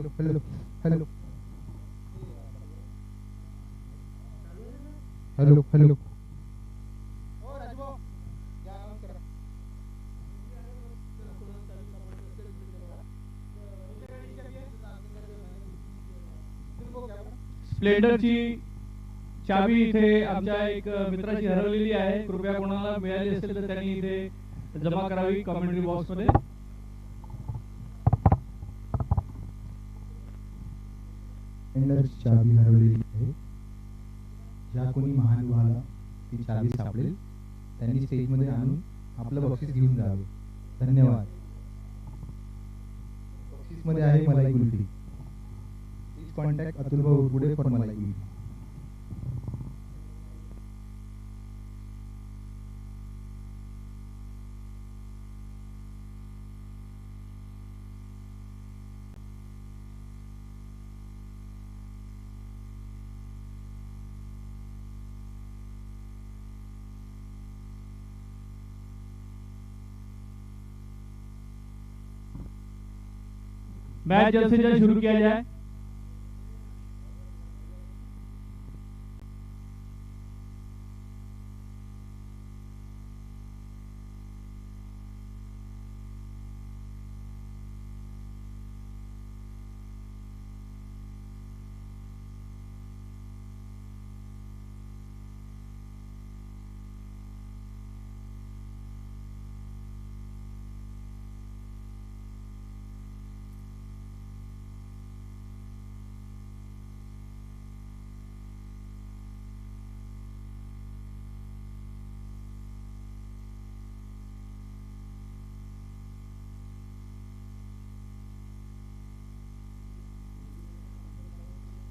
Hello hello hello hello. स्प्लेंडरची चावी इथे आमच्या एक मित्राची हरवलेली आहे. कृपया कोणाला मिळाली असेल तर त्यांनी इथे जमा करावी कमेंट्री बॉक्समध्ये. स्प्लेंडरची चावी हरवलेली आहे. ज्या कोणी महानुभावाला ती चावी सापडेल त्यांनी स्टेजमध्ये आणून आपलं बक्षीस घेऊन जावे. धन्यवाद. बक्षीसमध्ये आहे मलाई कुल्फी. प्लीज कॉन्टॅक्ट अतुल भाऊ उरगुडे फॉर मलाई कुल्फी. मैच जल्द से जल्द शुरू किया जाए.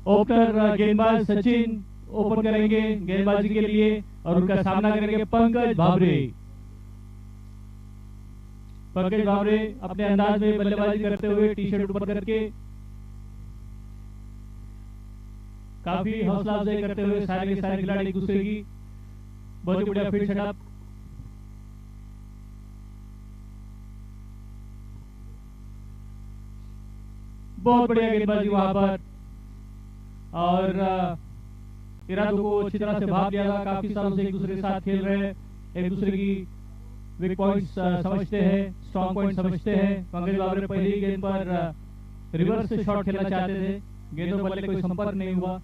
ओपनर गेंदबाज सचिन ओपन करेंगे गेंदबाजी के लिए और उनका सामना करेंगे पंकज भावरे. पंकज भावरे अपने अंदाज में बल्लेबाजी करते हुए टी शर्ट ऊपर करके काफी हौसला अफजाई करते हुए सारे के सारे खिलाड़ी एक दूसरे की बहुत ही बढ़िया फील्ड सेटअप. बहुत बढ़िया गेंदबाजी वहां पर और इरादों को अच्छी तरह से भाप लिया था. काफी सालों से एक दूसरे के साथ खेल रहे हैं, एक दूसरे की वीक पॉइंट्स समझते हैं, स्ट्रॉन्ग पॉइंट समझते हैं. पंकज भावरे पहली गेंद पर रिवर्स से शॉट खेलना चाहते थे, गेंदों बल्ले कोई संपर्क नहीं हुआ.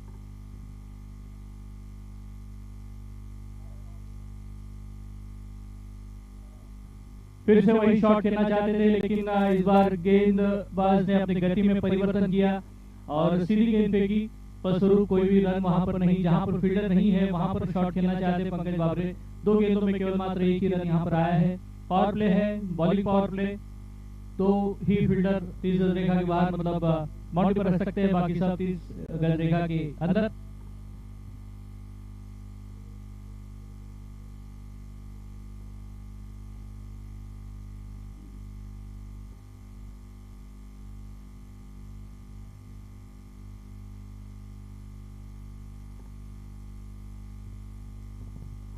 फिर से वही शॉट खेलना चाहते थे लेकिन इस बार गेंदबाज ने अपनी गति में परिवर्तन किया और सीधी गेंद फेंकी. फलस्वरूप कोई भी रन वहां पर नहीं. जहां पर फील्डर नहीं है वहां पर शॉट खेलना चाहते पंकज भावरे. 2 गेंदों में केवल मात्र एक ही रन यहां पर आया है. पावर प्ले है, बॉलिंग पावर प्ले. 2 ही फील्डर 30 गज रेखा के बाहर मतलब बाउंड्री पर रह सकते हैं, बाकी सब 30 गज रेखा के अंदर.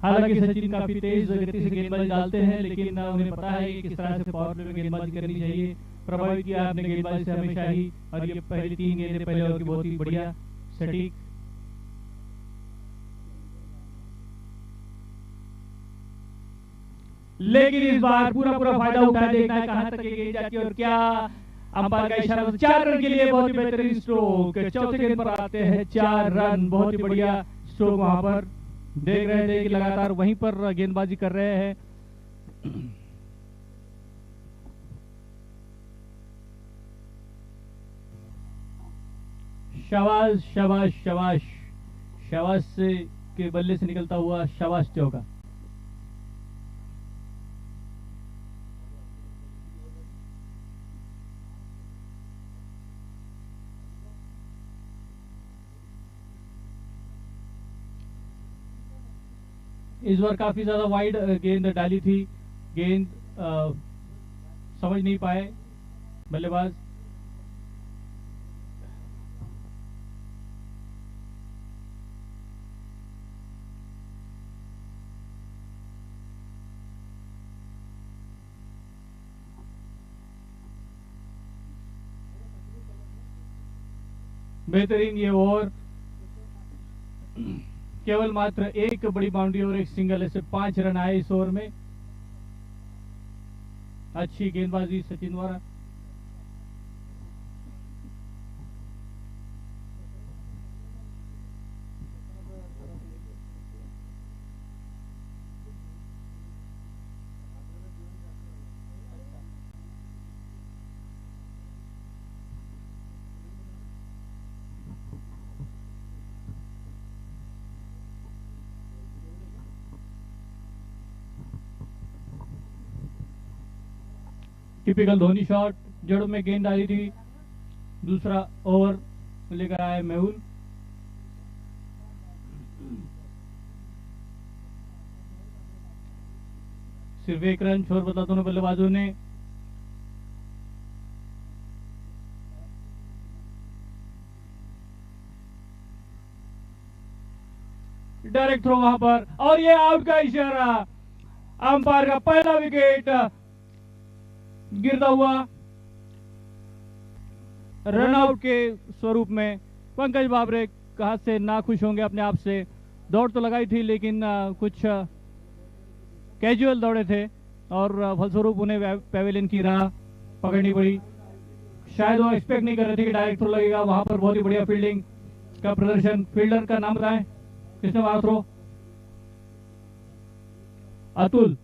हालांकि सचिन काफी तेज गति से गेंदबाजी डालते हैं लेकिन उन्हें पता है कि किस तरह से पावर प्ले में गेंदबाजी करनी चाहिए. प्रभावित किया आपने गेंदबाजी से हमेशा ही और ये पहली 3 गेंदें पहले ओवर की बहुत ही बढ़िया सटीक. लेकिन इस बार पूरा फायदा उठाया. देखना है कहां तक ये गेंद जाती है और क्या अंपायर का इशारा. 4 रन के लिए बहुत ही बेहतरीन स्ट्रोक. चौथे गेंद पर आते हैं 4 रन. बहुत ही बढ़िया स्ट्रोक वहां पर. देख रहे थे कि लगातार वहीं पर गेंदबाजी कर रहे हैं. शाबाश शाबाश शाबाश शाबाश से के बल्ले से निकलता हुआ शाबाश चौका. इस बार काफी ज्यादा वाइड गेंद डाली थी. गेंद समझ नहीं पाए बल्लेबाज. बेहतरीन ये ओवर, केवल मात्र एक बड़ी बाउंड्री और एक सिंगल, ऐसे 5 रन आए इस ओवर में। अच्छी गेंदबाजी सचिन द्वारा। टिपिकल धोनी शॉट, जड़ों में गेंद आई थी। दूसरा ओवर लेकर आए मेहुल। सिर्फ एक रन छोड़ बदला दोनों बल्लेबाजों ने। डायरेक्ट थ्रो वहां पर, और ये आउट का इशारा। अंपायर का पहला विकेट गिरता हुआ रन आउट के स्वरूप में। पंकज बाबरे हाथ से ना खुश होंगे अपने आप से। दौड़ तो लगाई थी लेकिन कुछ कैजुअल दौड़े थे और फलस्वरूप उन्हें पेविलियन की राह पकड़नी पड़ी। शायद वो एक्सपेक्ट नहीं कर रहे थे कि डायरेक्ट थ्रो लगेगा वहां पर। बहुत ही बढ़िया फील्डिंग का प्रदर्शन। फील्डर का नाम बताएं, किसने मारा थ्रो? अतुल,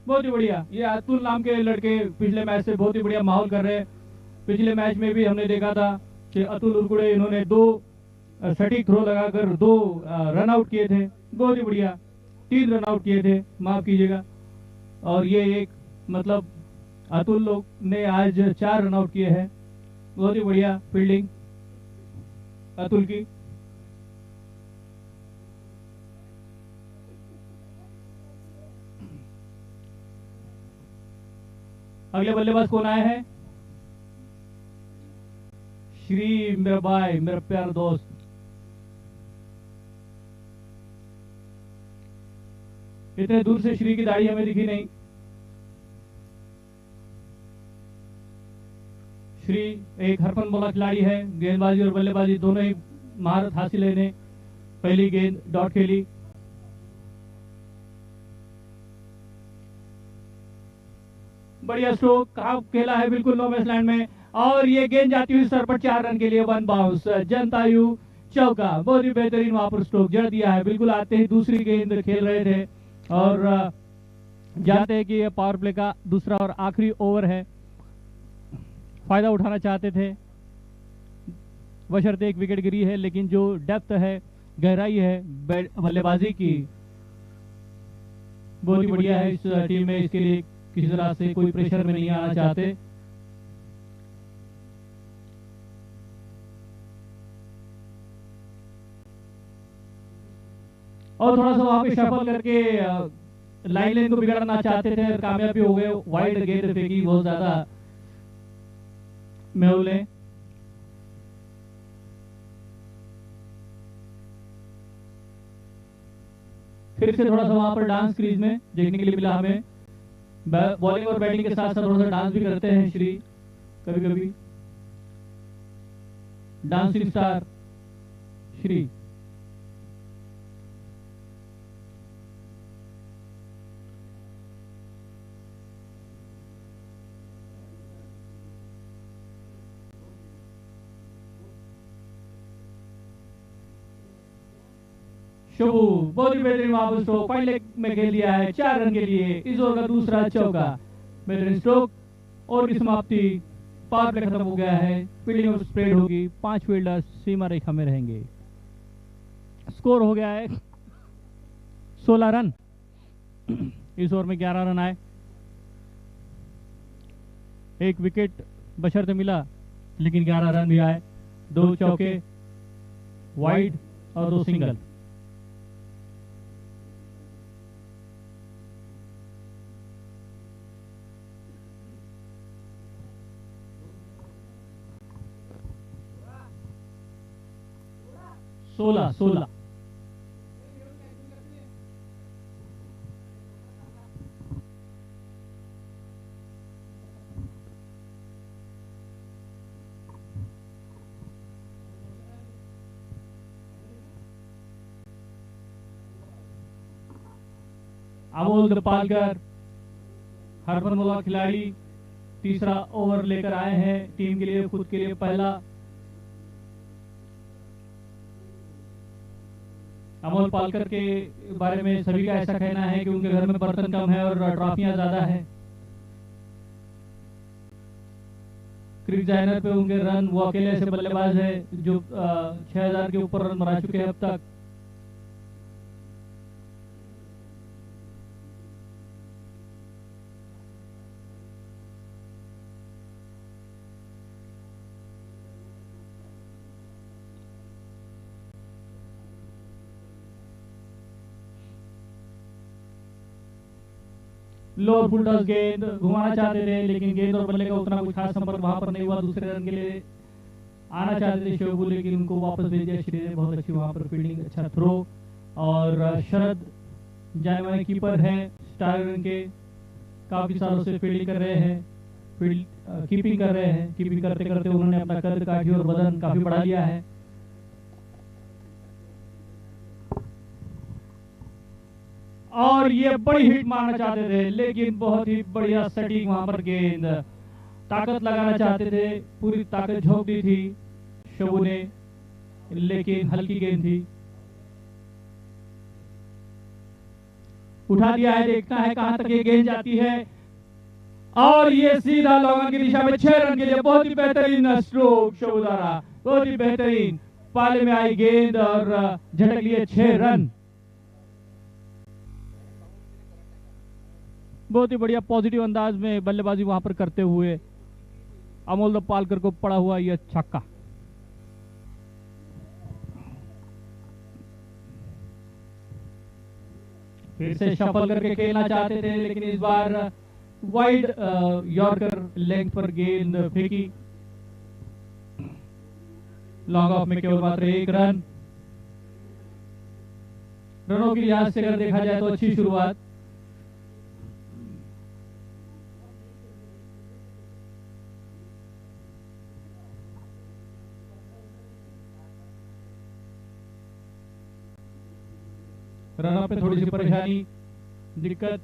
बहुत ही बढ़िया। ये अतुल नाम के लड़के पिछले मैच से बहुत ही बढ़िया माहौल कर रहे हैं। पिछले मैच में भी हमने देखा था कि अतुल उर्कुड़े इन्होंने 2 सटीक थ्रो लगाकर 2 रन आउट किए थे। बहुत ही बढ़िया, 3 रन आउट किए थे, माफ कीजिएगा। और ये एक मतलब अतुल लोग ने आज 4 रन आउट किए हैं। बहुत ही बढ़िया फील्डिंग अतुल की। अगले बल्लेबाज कौन आए हैं? श्री, मेरा भाई, मेरा प्यारा दोस्त। इतने दूर से श्री की दाढ़ी हमें दिखी नहीं। श्री एक हरफन बोला खिलाड़ी है। गेंदबाजी और बल्लेबाजी दोनों ही महारत हासिल है इन्हें। पहली गेंद डॉट खेली। बढ़िया स्ट्रोक कहा खेला है बिल्कुल नो मैच लैंड में। और ये गेंद जाती हुई सर पर 4 रन के लिए 1 बाउंस। जनतायु चौका। बहुत ही बेहतरीन वहां पर स्ट्रोक जड़ दिया है। बिल्कुल आते ही दूसरी गेंद खेल रहे थे और जानते हैं कि ये पावर प्ले का दूसरा और आखिरी ओवर है। फायदा उठाना चाहते थे, बशर्ते एक विकेट गिरी है, लेकिन जो डेप्थ है, गहराई है बल्लेबाजी की, बहुत ही बढ़िया है इस टीम में। इसके लिए किसी तरह से कोई प्रेशर में नहीं आना चाहते। और थोड़ा सा वहां पे शफल करके लाइन को बिगाड़ना चाहते थे और कामयाबी हो गए। वाइड गेंद फेंकी बहुत ज्यादा मेहुल ने। फिर से थोड़ा सा वहां पर डांस क्रीज में देखने के लिए मिला हमें। बॉलिंग और बैटिंग के साथ साथ थोड़ा सा डांस भी करते हैं श्री कभी कभी। Dancing star Shri. शुभू, बहुत ही बेहतरीन वहां पर स्ट्रोक पॉइंट लेग में खेल दिया है 4 रन के लिए। इस ओवर का दूसरा चौका। बेहतरीन स्ट्रोक और की समाप्ति। पावर प्ले खत्म हो गया है। फील्डिंग और स्प्रेड होगी। 5 फील्डर्स सीमा रेखा में रहेंगे। स्कोर हो गया है 16 रन। इस ओवर में 11 रन आए। एक विकेट बशर्ते मिला, लेकिन 11 रन भी आए। 2 चौके, वाइड और 2 सिंगल। सोलह। अमोल पालकर हरफनमौला खिलाड़ी तीसरा ओवर लेकर आए हैं टीम के लिए, खुद के लिए पहला। अमोल पालकर के बारे में सभी का ऐसा कहना है कि उनके घर में बर्तन कम है और ट्रॉफियां ज्यादा है। क्रिक जाइनर पे उनके रन, वो अकेले ऐसे बल्लेबाज है जो 6000 के ऊपर रन बना चुके हैं अब तक। लोअर फुल टॉस गेंद घुमाना चाहते थे, लेकिन गेंद और बल्ले का उतना कुछ खास संपर्क वहां पर नहीं हुआ। दूसरे रन के लिए आना चाहते थे शोभू, लेकिन उनको वापस भेज दिया श्री ने। बहुत अच्छी वहां पर फील्डिंग, अच्छा थ्रो। और शरद जाने माने कीपर है स्टार रन के, काफी सालों से फील्डिंग कर रहे हैं, कीपिंग कर रहे हैं। कीपिंग करते करते उन्होंने अपना कद काठी और वजन काफी बढ़ा लिया है। और ये बड़ी हिट मारना चाहते थे, लेकिन बहुत ही बढ़िया सटीक वहां पर गेंद, ताकत लगाना चाहते थे, पूरी ताकत झोंक दी थी शोभू ने, लेकिन हल्की गेंद थी। उठा दिया है, देखना है कहां तक ये गेंद जाती है। और ये सीधा लॉन्ग की दिशा में 6 रन के लिए बहुत ही बेहतरीन स्ट्रोक शोभू द्वारा, बहुत ही बेहतरीन। पाले में आई गेंद और झटक लिए 6 रन। बहुत ही बढ़िया पॉजिटिव अंदाज में बल्लेबाजी वहां पर करते हुए अमोल पालकर को पड़ा हुआ यह छक्का। फिर से शफल करके खेलना चाहते थे, लेकिन इस बार वाइड यॉर्कर लेंथ पर गेंद फेंकी। लॉन्ग ऑफ में केवल मात्र 1 रन। रनों के लिहाज से अगर देखा जाए तो अच्छी शुरुआत। रनअप पे थोड़ी सी परेशानी, दिक्कत।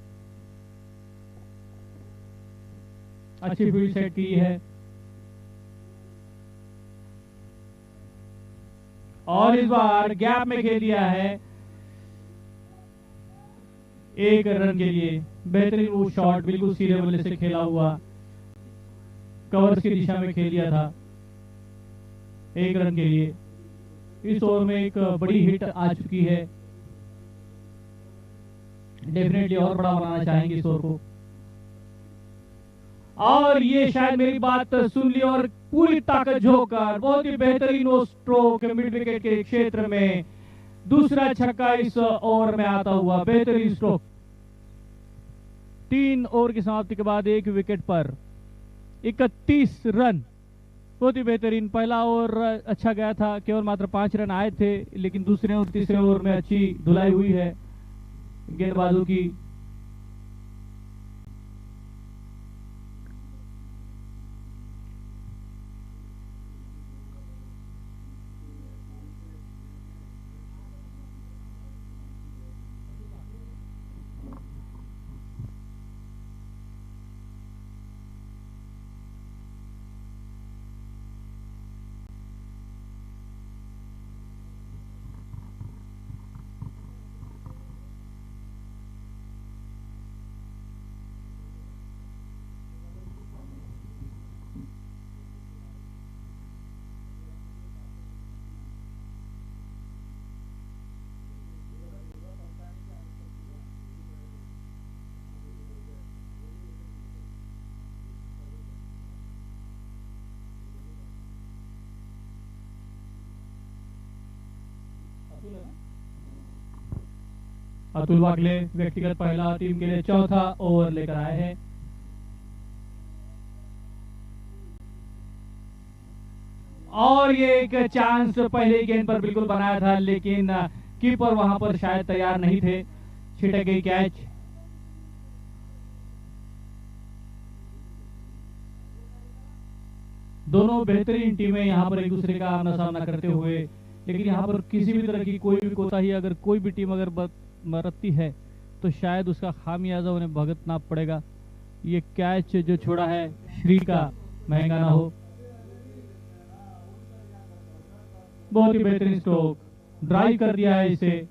अच्छी फील्ड सेट की है और इस बार गैप में खेल दिया है 1 रन के लिए। बेहतरीन वो शॉट, बिल्कुल सीधे बल्ले से खेला हुआ, कवर्स की दिशा में खेल दिया था 1 रन के लिए। इस ओवर में एक बड़ी हिट आ चुकी है, डेफिनेटली और बड़ा बनाना चाहेंगे इस ओवर को। और ये शायद मेरी बात सुन ली और पूरी ताकत झोंककर बहुत ही बेहतरीन वो स्ट्रोक मिड विकेट के क्षेत्र में, दूसरा छक्का इस ओवर में आता हुआ, बेहतरीन स्ट्रोक। 3 ओवर की समाप्ति के बाद 1 विकेट पर 31 रन, बहुत ही बेहतरीन। पहला ओवर अच्छा गया था, केवल मात्र 5 रन आए थे, लेकिन दूसरे और तीसरे ओवर में अच्छी धुलाई हुई है गेंदबाजों की। अतुल वागले व्यक्तिगत पहला, टीम के लिए चौथा ओवर लेकर आए हैं। और ये एक चांस पहले गेंद पर बिल्कुल बनाया था, लेकिन कीपर वहां पर शायद तैयार नहीं थे, छिटक गई कैच। दोनों बेहतरीन टीमें यहां पर एक दूसरे का आमना सामना करते हुए, लेकिन यहाँ पर किसी भी तरह की कोई भी कोताही, अगर कोई भी टीम अगर बरतती है तो शायद उसका खामियाजा उन्हें भुगतना पड़ेगा। ये कैच जो छोड़ा है श्री का महंगा ना हो। बहुत ही बेहतरीन स्ट्रोक, ड्राइव कर दिया है इसे।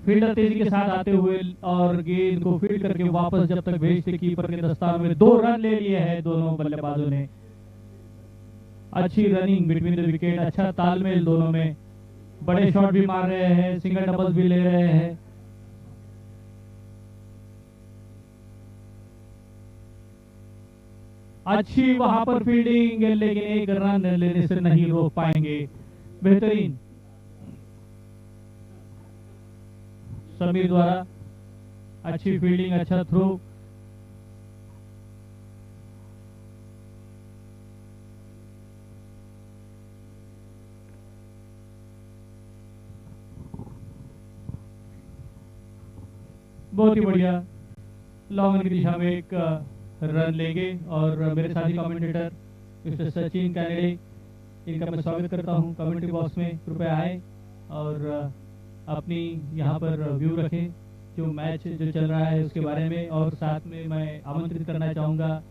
फील्डर तेजी के साथ आते हुए और गेंद को फील्ड करके वापस जब तक भेजते कीपर के दस्तान में 2 रन ले लिए हैं दोनों बल्लेबाजों ने। अच्छी रनिंग बिटवीन द विकेट, अच्छा तालमेल दोनों में। बड़े शॉट भी मार रहे हैं, सिंगल डबल्स भी ले रहे हैं। अच्छी वहां पर फील्डिंग, लेकिन 1 रन लेने से नहीं रोक पाएंगे। बेहतरीन समीर द्वारा अच्छी फील्डिंग, अच्छा थ्रो। बहुत ही बढ़िया, लॉन्ग ऑन की दिशा में 1 रन लेंगे। और मेरे साथी कमेंटेटर मिस्टर सचिन कैनेडे, इनका मैं स्वागत करता हूं कमेंट्री बॉक्स में। कृपया आए और अपनी यहाँ पर व्यू रखें जो मैच जो चल रहा है उसके बारे में। और साथ में मैं आमंत्रित करना चाहूँगा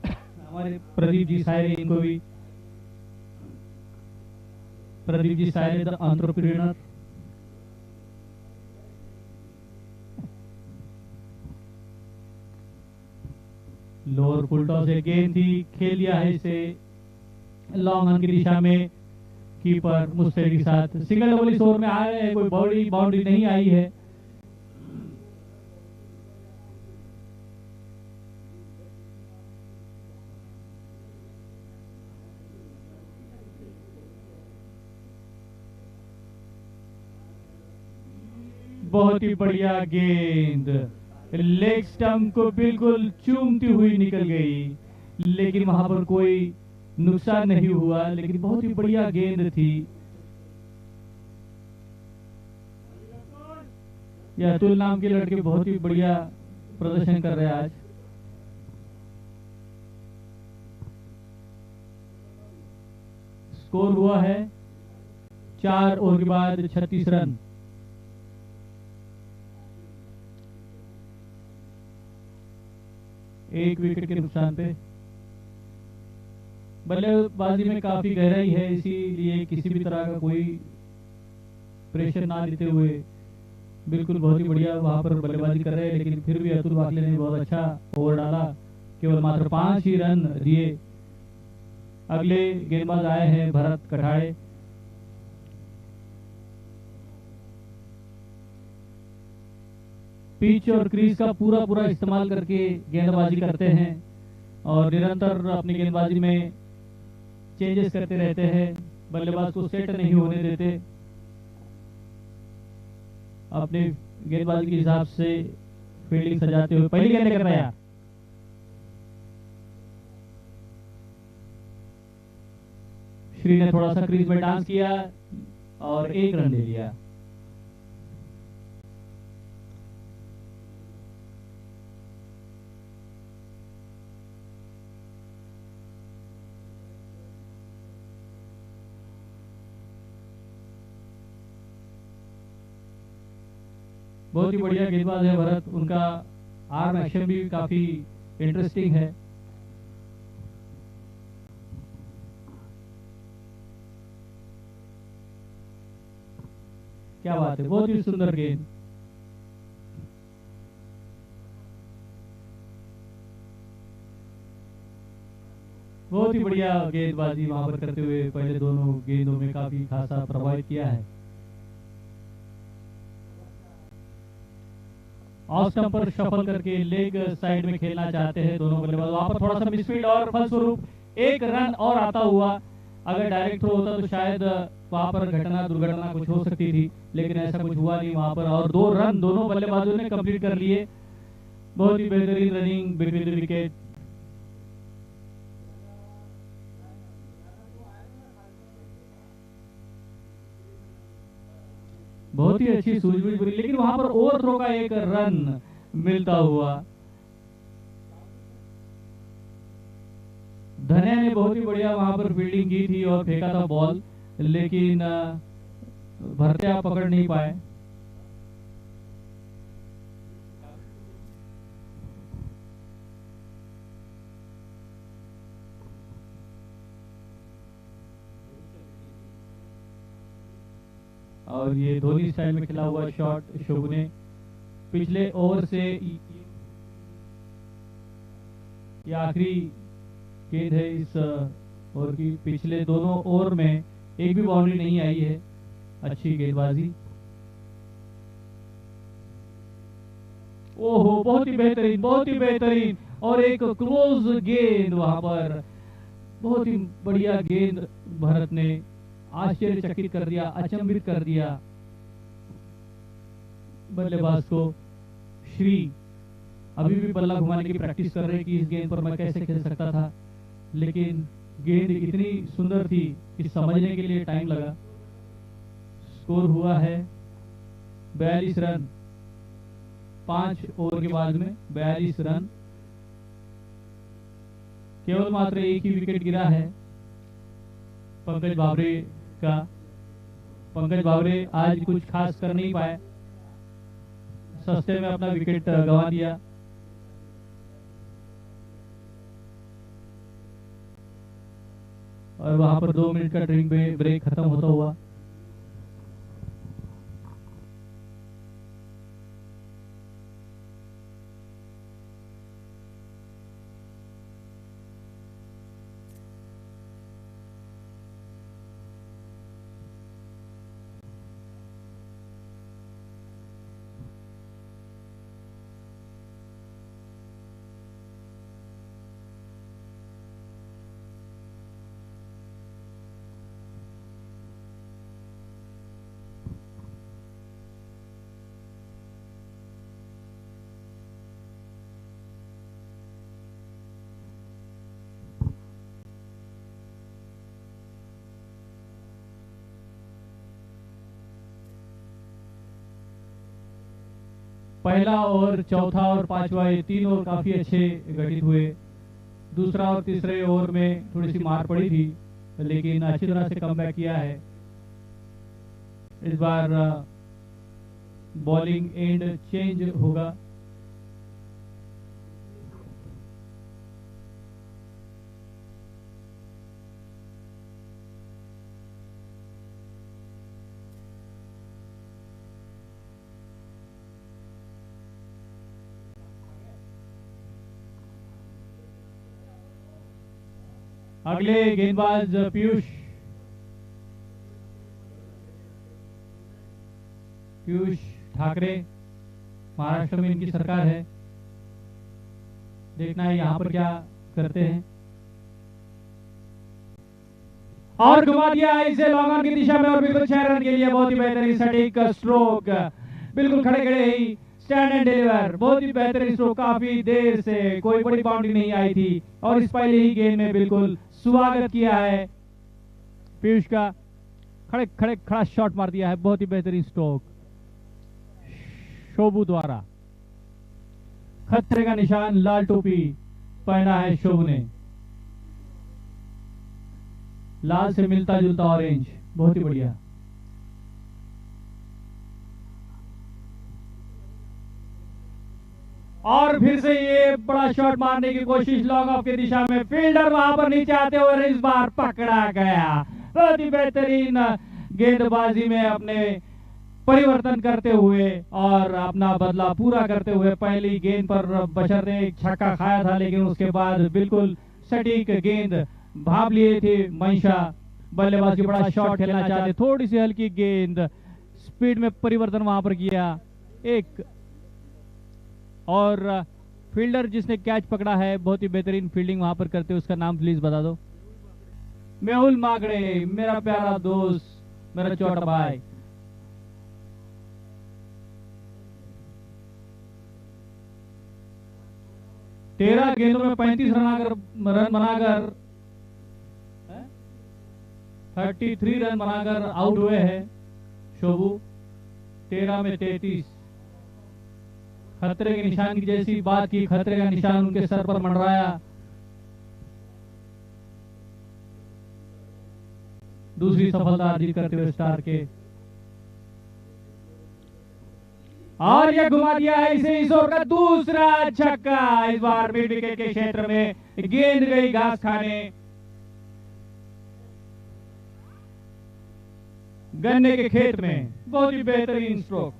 हमारे प्रदीप जी सायरे, इनको भी। Pradeep ji Saire the entrepreneur. Lower full toss से गेंद थी, खेल दिया है इसे लॉन्ग ऑन की दिशा में। कीपर मुस्तैदी के साथ सिंगल डबल इस ओवर में आ रहे हैं, कोई बाउंड्री नहीं आई है। बहुत ही बढ़िया गेंद, लेग स्टंप को बिल्कुल चूमती हुई निकल गई, लेकिन वहां पर कोई नुकसान नहीं हुआ। लेकिन बहुत ही बढ़िया गेंद थी। यह अतुल नाम के लड़के बहुत ही बढ़िया प्रदर्शन कर रहे हैं आज। स्कोर हुआ है 4 ओवर के बाद 36 रन। एक विकेट के नुकसान पे। बल्लेबाजी में काफी गहराई है, इसीलिए किसी भी तरह का कोई प्रेशर ना लेते हुए बिल्कुल बहुत ही बढ़िया वहां पर बल्लेबाजी कर रहे हैं। लेकिन फिर भी अतुल वाकले ने बहुत अच्छा ओवर डाला, केवल मात्र 5 ही रन दिए। अगले गेंदबाज आए हैं भरत कठाड़े। पिच और क्रीज का पूरा इस्तेमाल करके गेंदबाजी करते हैं और निरंतर अपनी गेंदबाजी में चेंजेस करते रहते हैं, बल्लेबाज को सेट नहीं होने देते। अपने गेंदबाजी के हिसाब से फील्डिंग सजाते हुए पहली गेंद लेकर तैयार। श्री ने थोड़ा सा क्रीज में डांस किया और 1 रन ले लिया। बहुत ही बढ़िया गेंदबाज है भरत, उनका आर्म एक्शन भी काफी इंटरेस्टिंग है। क्या बात है, बहुत ही सुंदर गेंद। बहुत ही बढ़िया गेंदबाजी वहां पर करते हुए पहले दोनों गेंदों में काफी खासा प्रभावित किया है। ऑफ स्टंप पर शफल करके लेग साइड में खेलना चाहते हैं दोनों बल्लेबाज। वहां पर थोड़ा सा मिसफील्ड और फलस्वरूप 1 रन और आता हुआ। अगर डायरेक्ट थ्रो होता तो शायद वहां पर दुर्घटना कुछ हो सकती थी, लेकिन ऐसा कुछ हुआ नहीं वहां पर। और 2 रन दोनों बल्लेबाजों ने कंप्लीट कर लिए। बहुत ही बेहतरीन रनिंग बिटवीन द विकेट। बहुत ही अच्छी सूझबूझ बुरी, लेकिन वहां पर ओवर थ्रो का 1 रन मिलता हुआ। धन्या ने बहुत ही बढ़िया वहां पर फील्डिंग की थी और फेंका था बॉल, लेकिन भरतिया पकड़ नहीं पाए। और ये धोनी स्टाइल में खेला हुआ शॉट शोभू ने पिछले ओवर से ये आखिरी गेंद है इस ओवर की। पिछले दोनों ओवर में एक भी बाउंड्री नहीं आई है। अच्छी गेंदबाजी। ओहो, बहुत ही बेहतरीन, बहुत ही बेहतरीन। और एक क्लोज गेंद वहां पर, बहुत ही बढ़िया गेंद। भरत ने आश्चर्यचकित कर दिया, अचंभित कर दिया बल्लेबाज को। श्री अभी भी बल्ला घुमाने की प्रैक्टिस कर रहे कि इस गेंद पर मैं कैसे खेल सकता था, लेकिन गेंद इतनी सुंदर थी कि समझने के लिए टाइम लगा। स्कोर हुआ है 42 रन। 5 ओवर के बाद में 42 रन। केवल मात्र एक ही विकेट गिरा है पंकज बावरे का। पंकज बावरे आज कुछ खास कर नहीं पाए, सस्ते में अपना विकेट गंवा दिया। और वहां पर 2 मिनट का ड्रिंक ब्रेक खत्म होता हुआ पहला ओवर, चौथा और पांचवा, ये 3 ओवर काफी अच्छे घटित हुए। दूसरा और तीसरे ओवर में थोड़ी सी मार पड़ी थी, लेकिन अच्छी तरह से कमबैक किया है। इस बार बॉलिंग एंड चेंज होगा। अगले गेंदबाज पीयूष ठाकरे, महाराष्ट्र में इनकी सरकार है। देखना है यहाँ पर क्या करते हैं। और घुमा दिया इसे लॉन्ग ऑन की दिशा में और बिल्कुल 6 रन के लिए बहुत ही बेहतरीन सटीक स्ट्रोक। बिल्कुल खड़े खड़े ही स्टैंड एंड डिलीवर, बहुत ही बेहतरीन स्ट्रोक। काफी देर से कोई बड़ी बाउंड्री नहीं आई थी और इस पहले ही गेंद में बिल्कुल स्वागत किया है पीयूष का। खड़े खड़े खड़ा शॉट मार दिया है, बहुत ही बेहतरीन स्ट्रोक शोभू द्वारा। खतरे का निशान, लाल टोपी पहना है शोभू ने। लाल से मिलता जुलता ऑरेंज, बहुत ही बढ़िया। और फिर से ये बड़ा शॉट मारने की कोशिश लॉन्ग ऑफ की दिशा में। फील्डर वहां पर नीचे आते हुए इस बार पकड़ा गया। बहुत ही बेहतरीन गेंदबाजी में अपने परिवर्तन करते हुए और अपना बदला पूरा करते हुए पहली गेंद पर बशर्ते एक छक्का खाया था, लेकिन उसके बाद बिल्कुल सटीक गेंद भाप लिए थे मंशा। बल्लेबाज की बड़ा शॉट खेलना चाहते, थोड़ी सी हल्की गेंद, स्पीड में परिवर्तन वहां पर किया एक। और फील्डर जिसने कैच पकड़ा है, बहुत ही बेहतरीन फील्डिंग वहां पर करते, उसका नाम प्लीज बता दो। मेहुल मागड़े, मेरा प्यारा दोस्त, मेरा छोटा भाई। तेरह गेंदों में 35 रन बनाकर 33 रन बनाकर आउट हुए हैं शोभू। 13 में 33। खतरे के निशान की जैसी बात की, खतरे का निशान उनके सर पर मंडराया। दूसरी सफलता अर्जित करते हुए स्टार के, और यह घुमा दिया है इसे इस ओवर का दूसरा छक्का। इस बार मिड विकेट के क्षेत्र में गेंद गई घास खाने। गन्ने के खेत में। बहुत ही बेहतरीन स्ट्रोक।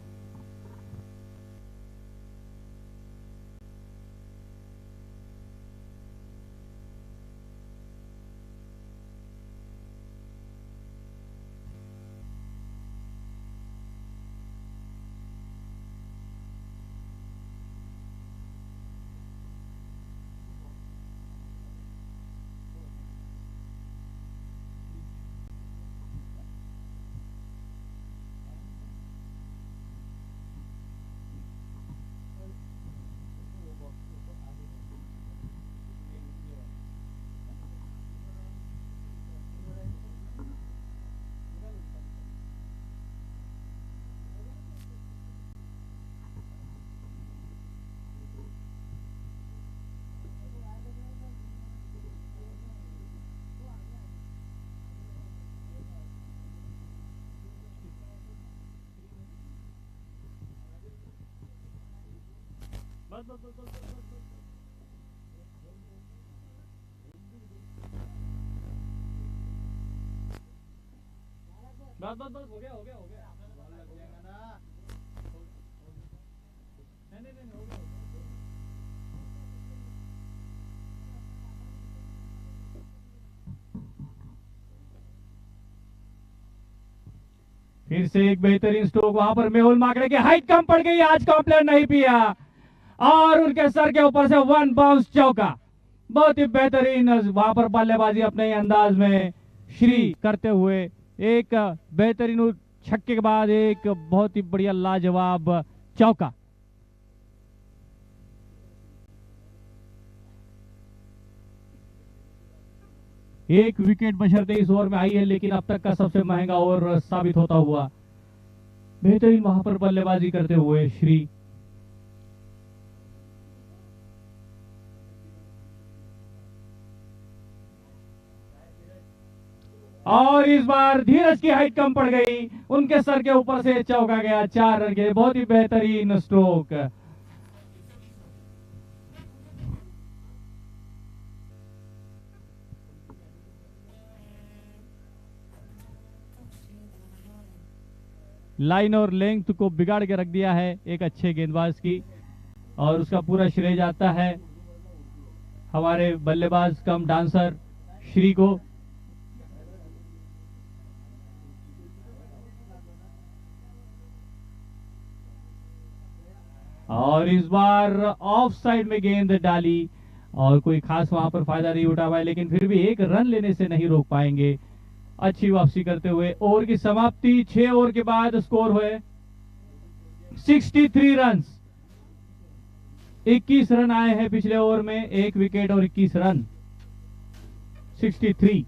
बस हो गया हो गया हो गया। नहीं हो गया। फिर से एक बेहतरीन स्ट्रोक। वहां पर मेहुल माकड़े की हाइट कम पड़ गई। आज का प्लेयर नहीं पिया और उनके सर के ऊपर से 1 बाउंस चौका। बहुत ही बेहतरीन वहां पर बल्लेबाजी अपने अंदाज में श्री करते हुए एक बेहतरीन छक्के के बाद एक बहुत ही बढ़िया लाजवाब चौका। एक विकेट बशर्ते इस ओवर में आई है, लेकिन अब तक का सबसे महंगा ओवर साबित होता हुआ। बेहतरीन वहां पर बल्लेबाजी करते हुए श्री। और इस बार धीरज की हाइट कम पड़ गई। उनके सर के ऊपर से चौका गया। 4 रन के बहुत ही बेहतरीन स्ट्रोक। लाइन और लेंथ को बिगाड़ के रख दिया है एक अच्छे गेंदबाज की, और उसका पूरा श्रेय जाता है हमारे बल्लेबाज कम डांसर श्री को। और इस बार ऑफ साइड में गेंद डाली और कोई खास वहां पर फायदा नहीं उठा पाए, लेकिन फिर भी एक रन लेने से नहीं रोक पाएंगे। अच्छी वापसी करते हुए ओवर की समाप्ति। 6 ओवर के बाद स्कोर हुए 63 रन। 21 रन आए हैं पिछले ओवर में, 1 विकेट और 21 रन। 63।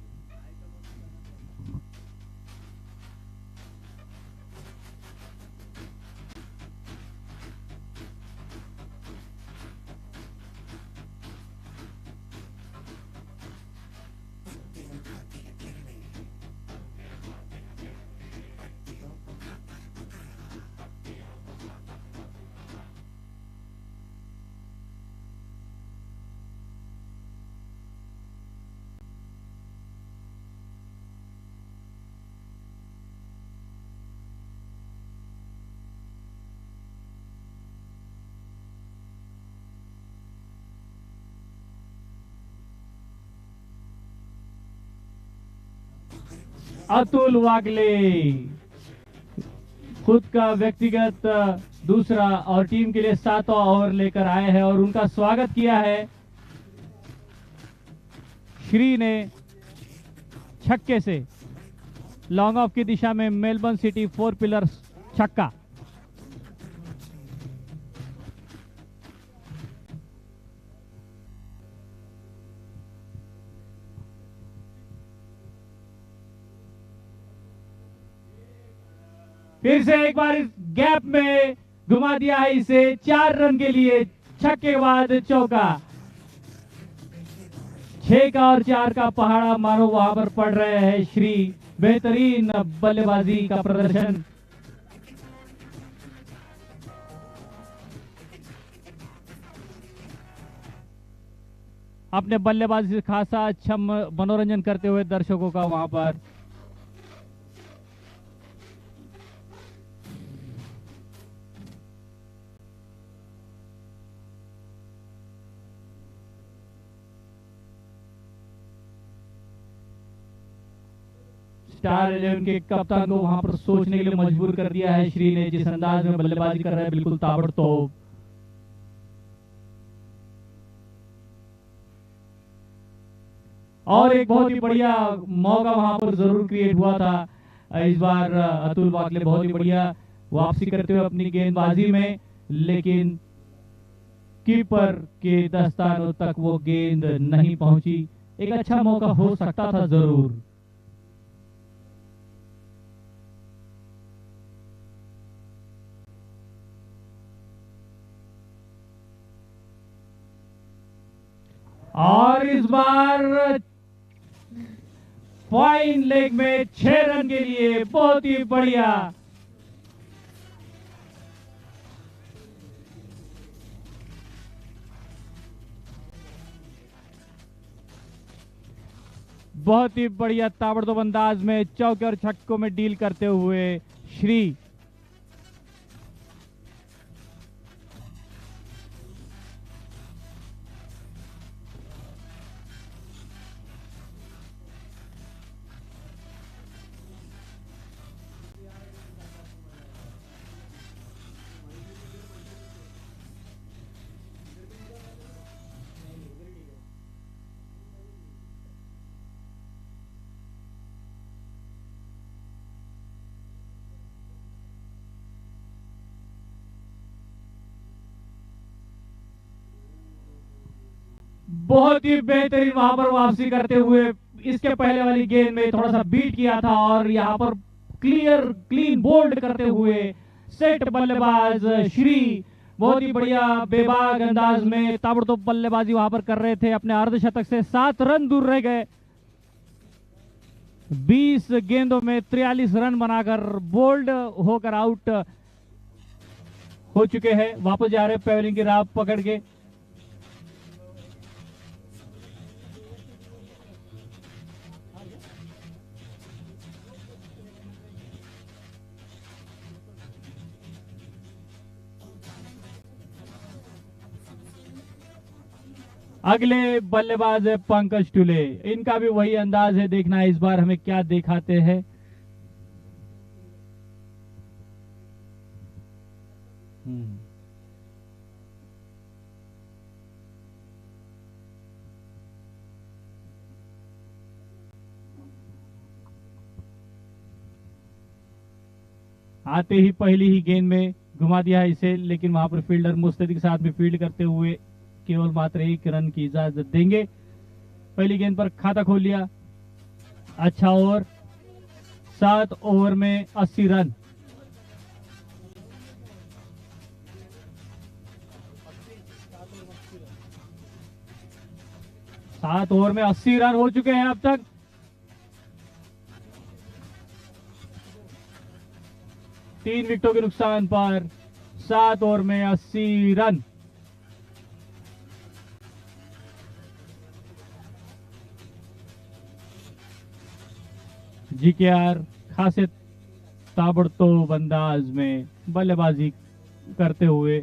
अतुल वागले खुद का व्यक्तिगत दूसरा और टीम के लिए 7वां ओवर लेकर आए हैं और उनका स्वागत किया है श्री ने छक्के से। लॉन्ग ऑफ की दिशा में मेलबर्न सिटी 4 पिलर छक्का। फिर से एक बार इस गैप में घुमा दिया है इसे 4 रन के लिए। छक्के के बाद चौका। 6 का और 4 का पहाड़ा मानो वहां पर पड़ रहे हैं श्री। बेहतरीन बल्लेबाजी का प्रदर्शन। अपने बल्लेबाजी से खासा अच्छा मनोरंजन करते हुए दर्शकों का वहां पर। स्टार 11 के कप्तान को वहां पर सोचने के लिए मजबूर कर दिया है श्री ने, जिस अंदाज में बल्लेबाजी कर रहा है बिल्कुल ताबड़तोड़। और एक बहुत ही बढ़िया मौका वहां पर जरूर क्रिएट हुआ था इस बार। अतुल वाकले बहुत ही बढ़िया वापसी करते हुए अपनी गेंदबाजी में, लेकिन कीपर के दस्तानों तक वो गेंद नहीं पहुंची। एक अच्छा मौका हो सकता था जरूर। और इस बार फाइन लेग में 6 रन के लिए बहुत ही बढ़िया। बहुत ही बढ़िया ताबड़तोड़ अंदाज में चौके और छक्कों में डील करते हुए श्री। बहुत ही बेहतरीन वहां पर वापसी करते हुए इसके पहले वाली गेंद में थोड़ा सा बीट किया था और यहां पर क्लीन बोल्ड करते हुए सेट बल्लेबाज श्री बहुत ही बढ़िया बेबाक अंदाज में ताबड़तोड़ बल्लेबाजी वहां पर कर रहे थे। अपने अर्धशतक से 7 रन दूर रह गए। 20 गेंदों में 43 रन बनाकर बोल्ड होकर आउट हो चुके हैं। वापस जा रहे पेवलिंग की राह पकड़ के। अगले बल्लेबाज है पंकज टुले। इनका भी वही अंदाज है, देखना है इस बार हमें क्या दिखाते हैं। आते ही पहली ही गेंद में घुमा दिया है इसे, लेकिन वहां पर फील्डर मुस्तैदी के साथ में फील्ड करते हुए केवल मात्र 1 रन की इजाजत देंगे। पहली गेंद पर खाता खोल लिया। अच्छा ओवर, 7 ओवर में 80 रन। सात ओवर में 80 रन हो चुके हैं अब तक। तीन विकेटों के नुकसान पर 7 ओवर में 80 रन। जीकेआर खासे ताबड़तोड़ अंदाज में बल्लेबाजी करते हुए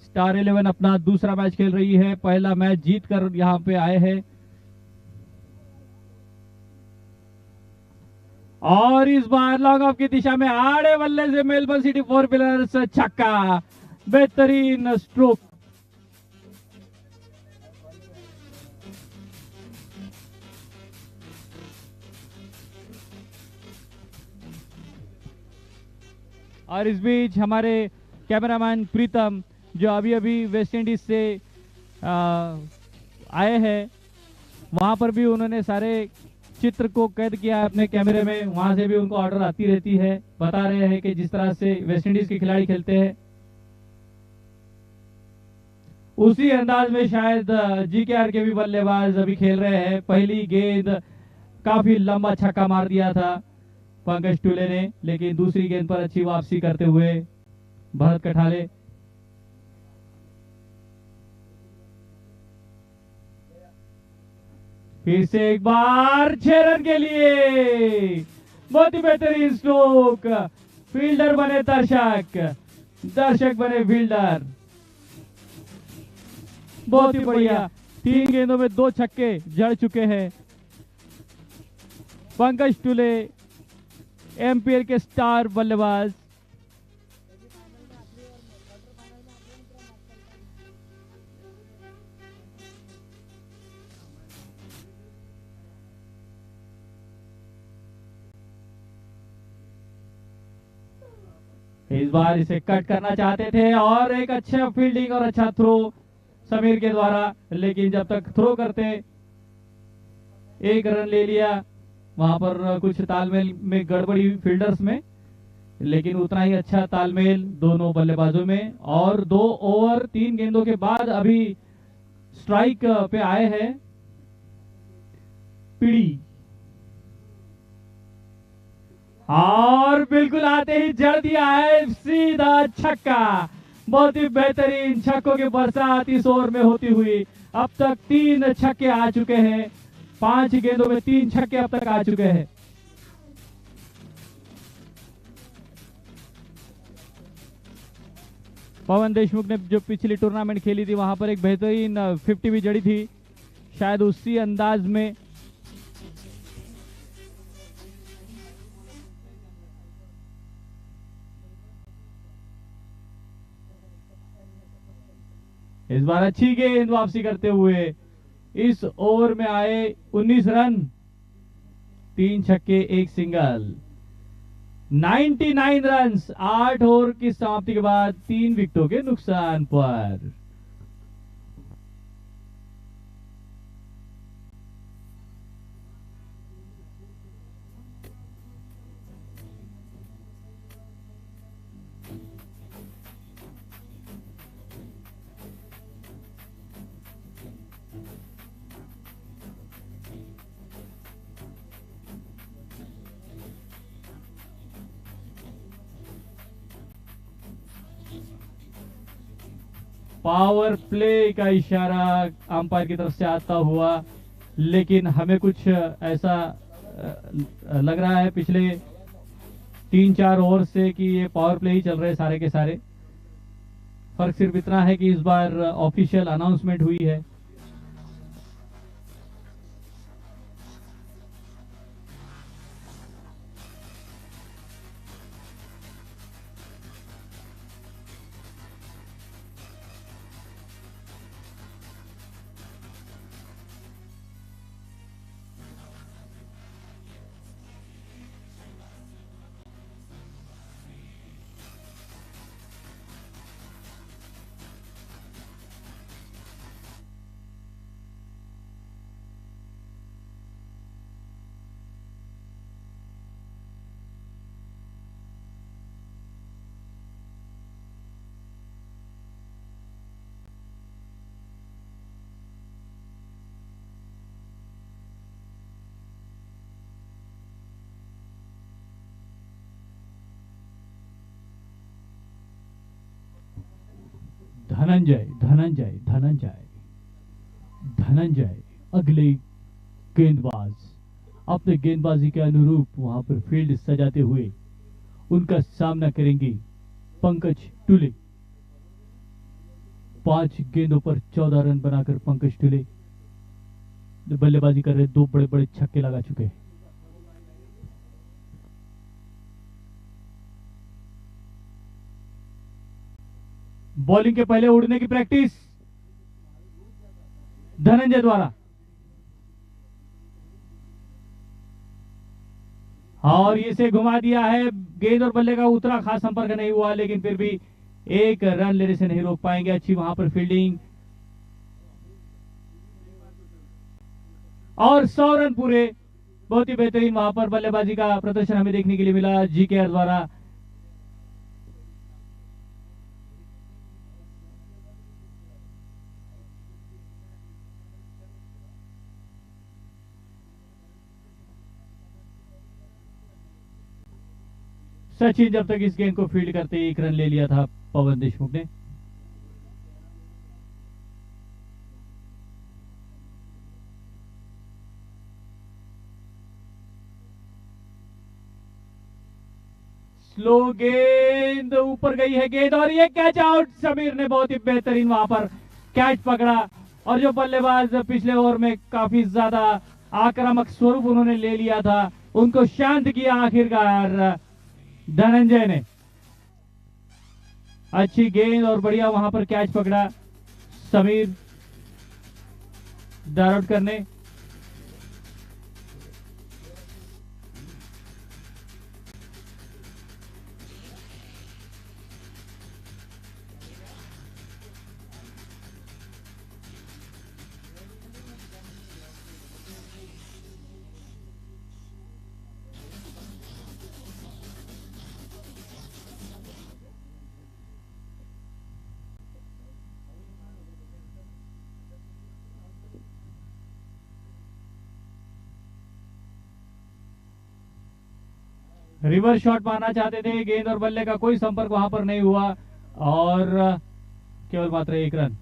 स्टार 11 अपना दूसरा मैच खेल रही है। पहला मैच जीत कर यहां पे आए हैं और इस बार लॉन्ग ऑफ की दिशा में आड़े बल्ले से मेलबर्न सिटी 4 पिलर्स छक्का। बेहतरीन स्ट्रोक। और इस बीच हमारे कैमरामैन प्रीतम जो अभी अभी वेस्ट इंडीज से आए हैं, वहां पर भी उन्होंने सारे चित्र को कैद किया है अपने कैमरे में। वहां से भी उनको ऑर्डर आती रहती है। बता रहे हैं कि जिस तरह से वेस्ट इंडीज के खिलाड़ी खेलते हैं उसी अंदाज में शायद जीकेआर के भी बल्लेबाज अभी खेल रहे हैं। पहली गेंद काफी लंबा छक्का मार दिया था पंकज टुले ने, लेकिन दूसरी गेंद पर अच्छी वापसी करते हुए भरत कठाले फिर से एक बार 6 रन के लिए बहुत ही बेहतरीन स्ट्रोक। फील्डर बने दर्शक, दर्शक बने फील्डर। बहुत ही बढ़िया, 3 गेंदों में 2 छक्के जड़ चुके हैं पंकज टुले, एमपीएल के स्टार बल्लेबाज। इस बार इसे कट करना चाहते थे और एक अच्छा फील्डिंग और अच्छा थ्रो समीर के द्वारा, लेकिन जब तक थ्रो करते 1 रन ले लिया। वहां पर कुछ तालमेल में गड़बड़ी फील्डर्स में, लेकिन उतना ही अच्छा तालमेल दोनों बल्लेबाजों में। और 2 ओवर 3 गेंदों के बाद अभी स्ट्राइक पे आए हैं पीड़ी, और बिल्कुल आते ही जड़ दिया है सीधा छक्का। बहुत ही बेहतरीन छक्कों की बरसात इस ओवर में होती हुई। अब तक 3 छक्के आ चुके हैं, 5 गेंदों में 3 छक्के अब तक आ चुके हैं। पवन देशमुख ने जो पिछली टूर्नामेंट खेली थी वहां पर एक बेहतरीन 50 भी जड़ी थी, शायद उसी अंदाज में इस बार अच्छी गेंद वापसी करते हुए इस ओवर में आए 19 रन, 3 छक्के 1 सिंगल, 99 रन्स 8 ओवर की समाप्ति के बाद 3 विकेटों के नुकसान पर। पावर प्ले का इशारा अंपायर की तरफ से आता हुआ, लेकिन हमें कुछ ऐसा लग रहा है पिछले 3-4 ओवर से कि ये पावर प्ले ही चल रहे सारे के सारे। फर्क सिर्फ इतना है कि इस बार ऑफिशियल अनाउंसमेंट हुई है। धनंजय धनंजय धनंजय धनंजय अगले गेंदबाज अपने गेंदबाजी के अनुरूप वहां पर फील्ड सजाते हुए उनका सामना करेंगे पंकज टुले। 5 गेंदों पर 14 रन बनाकर पंकज टुले बल्लेबाजी कर रहे, 2 बड़े बड़े छक्के लगा चुके हैं। बॉलिंग के पहले उड़ने की प्रैक्टिस धनंजय द्वारा, और इसे घुमा दिया है। गेंद और बल्ले का उतना खास संपर्क नहीं हुआ, लेकिन फिर भी 1 रन लेने से नहीं रोक पाएंगे। अच्छी वहां पर फील्डिंग और 100 रन पूरे। बहुत ही बेहतरीन वहां पर बल्लेबाजी का प्रदर्शन हमें देखने के लिए मिला जीकेआर द्वारा। सचिन जब तक इस गेंद को फील्ड करते 1 रन ले लिया था पवन देशमुख ने। स्लो गेंद ऊपर गई है गेंद और ये कैच आउट। समीर ने बहुत ही बेहतरीन वहां पर कैच पकड़ा और जो बल्लेबाज पिछले ओवर में काफी ज्यादा आक्रामक स्वरूप उन्होंने ले लिया था उनको शांत किया आखिरकार धनंजय ने। अच्छी गेंद और बढ़िया वहां पर कैच पकड़ा समीर दारोडकर ने। रिवर्स शॉट मारना चाहते थे, गेंद और बल्ले का कोई संपर्क वहां पर नहीं हुआ और केवल मात्र 1 रन।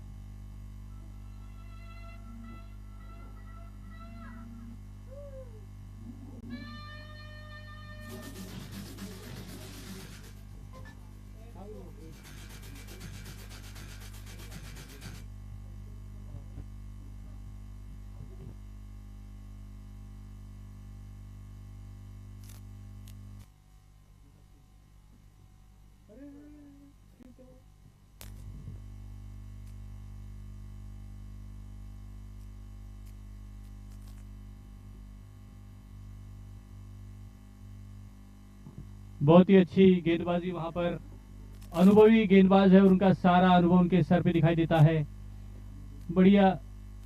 बहुत ही अच्छी गेंदबाजी वहां पर, अनुभवी गेंदबाज है और उनका सारा अनुभव उनके सर पे दिखाई देता है। बढ़िया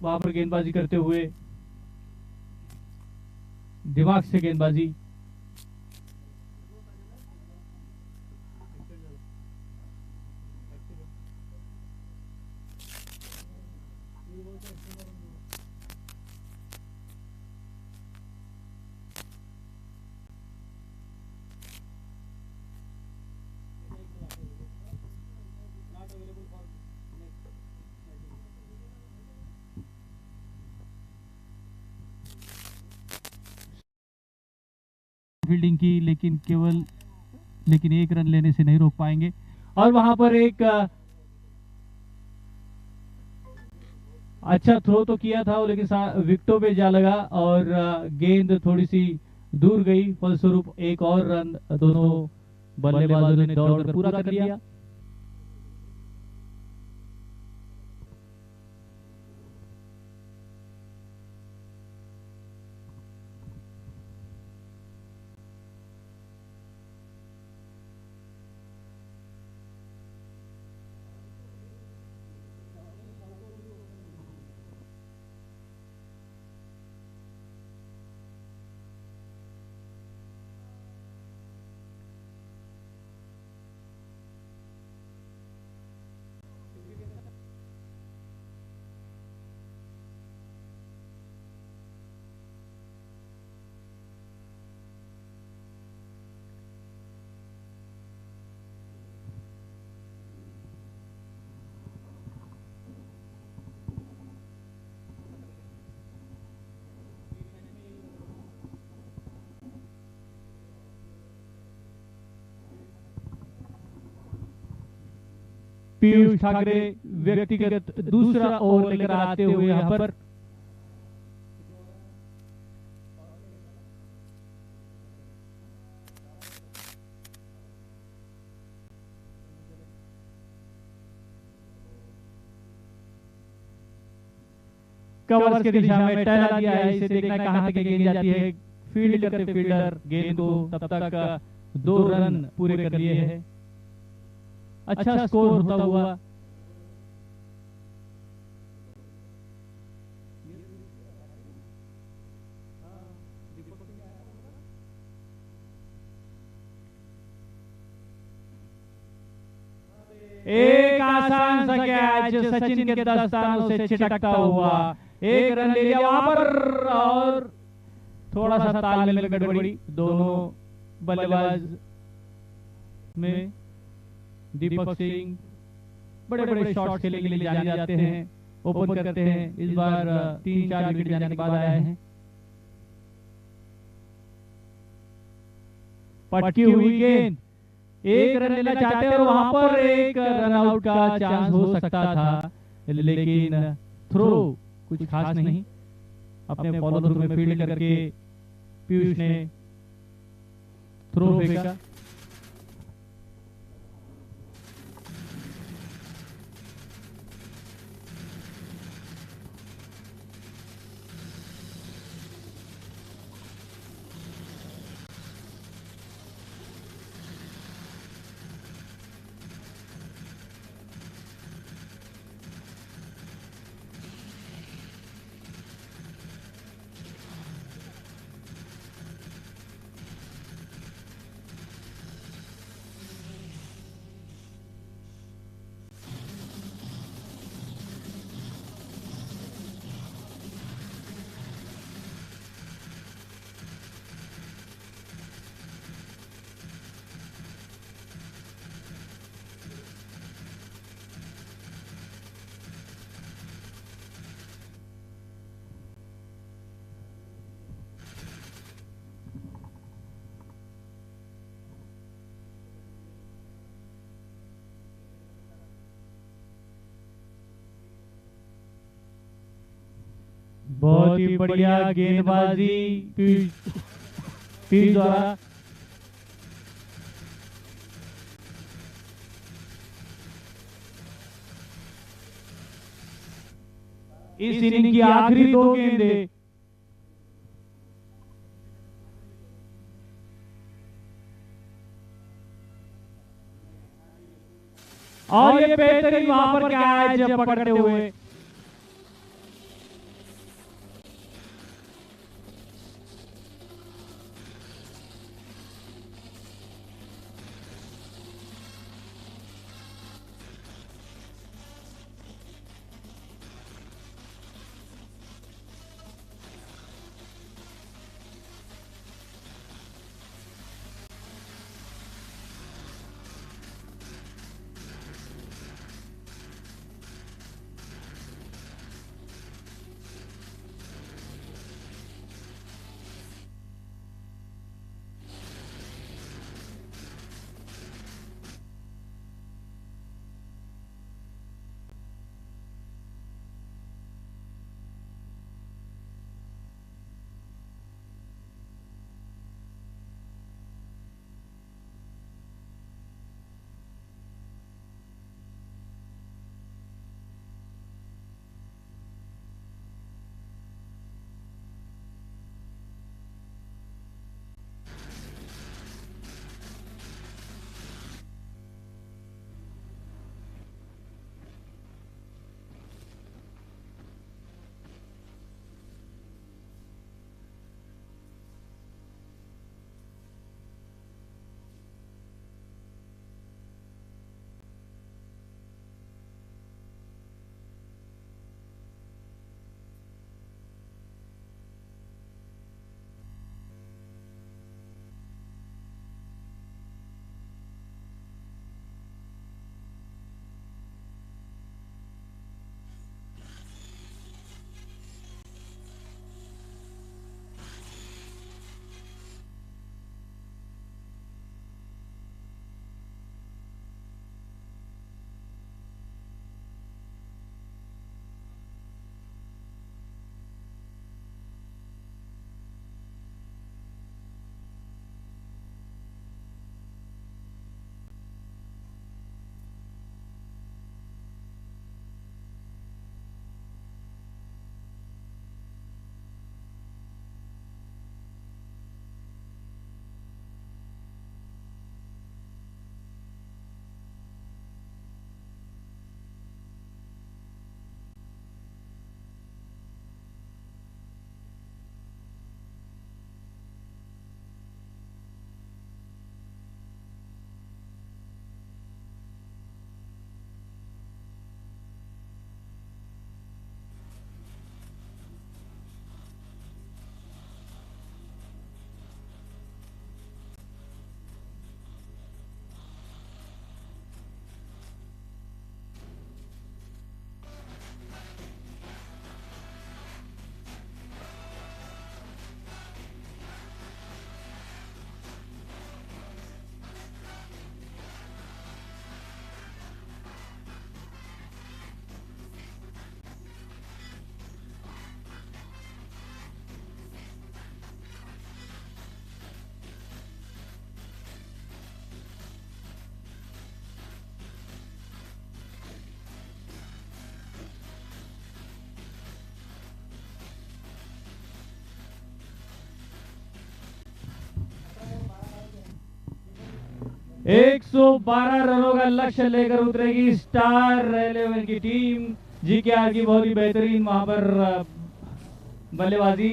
वहां पर गेंदबाजी करते हुए, दिमाग से गेंदबाजी। फील्डिंग की लेकिन 1 रन लेने से नहीं रोक पाएंगे और वहां पर एक अच्छा थ्रो तो किया था लेकिन विकेटों पे जा लगा और गेंद थोड़ी सी दूर गई, फलस्वरूप 1 और रन दोनों बल्लेबाजों ने दौड़कर पूरा कर लिया। पीयूष ठाकरे व्यक्तिगत दूसरा ओवर लेकर आते हुए यहां पर कवर्स की दिशा में टहला दिया है। इसे देखना कहां तक गेंद जाती है। फील्ड करते फील्डर गेंद को तब तक 2 रन पूरे कर लिए हैं। अच्छा स्कोर होता हुआ एक आसान सा कैच सचिन के दस्तानों से छिटकता हुआ 1 रन ले लिया वहां पर और थोड़ा सा तालमेल में गड़बड़ी दोनों बल्लेबाज में। दीपक सिंह बड़े बड़े शॉट्स खेलने के लिए जाने जाते हैं, ओपन करते हैं। इस बार 3-4 विकेट जाने के बाद आए हैं। पटकी हुई गेंद एक रन लेना चाहते और वहां पर एक रन आउट का चांस हो सकता था, लेकिन थ्रो कुछ खास नहीं। अपने फॉलो थ्रू में फील्ड करके पीयूष ने थ्रो फेंका। बहुत ही बढ़िया गेंदबाजी पीयूष द्वारा। इस इनिंग की आखिरी 2 गेंदें और ये बेहतरीन वहां पर कैच पकड़ते हुए 112 रनों का लक्ष्य लेकर उतरेगी स्टार 11 की टीम। जीकेआर की बहुत ही बेहतरीन वहां पर बल्लेबाजी।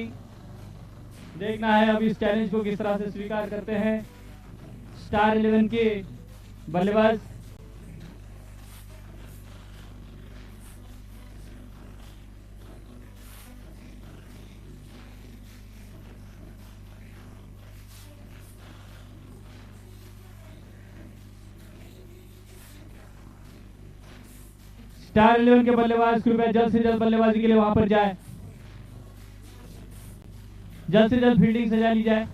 देखना है अब इस चैलेंज को किस तरह से स्वीकार करते हैं स्टार 11 के बल्लेबाज। स्टार 11 के बल्लेबाज कृपया जल्द से जल्द बल्लेबाजी के लिए वहां पर जाए, जल्द से जल्द फील्डिंग सजा ली जाए।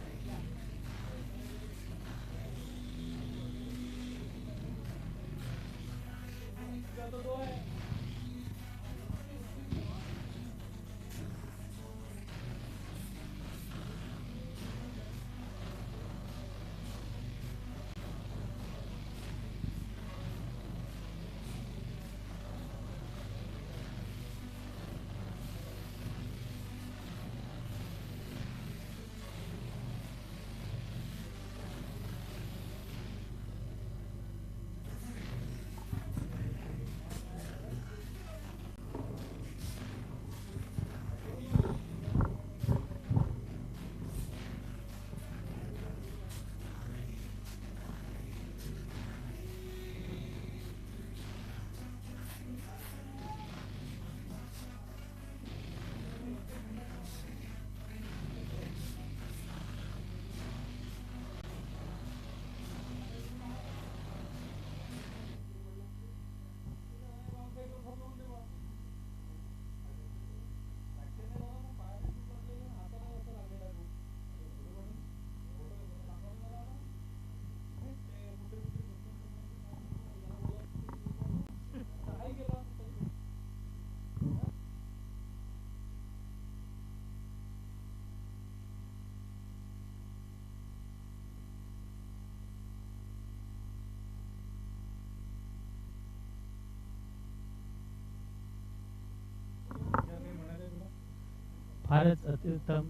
फारच अत्युत्तम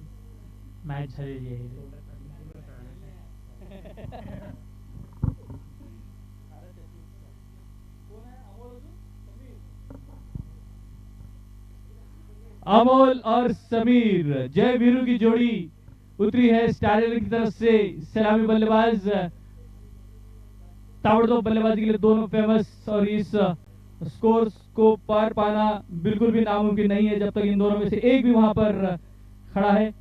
मॅच झालेली आहे। अमोल और समीर जय वीरू की जोड़ी उतरी है स्टार 11 की तरफ से। सलामी बल्लेबाज ताबड़तोड़ बल्लेबाजी के लिए दोनों फेमस, और इस स्कोर को पार पाना बिल्कुल भी नामुमकिन नहीं है जब तक इन दोनों में से एक भी वहां पर खड़ा है।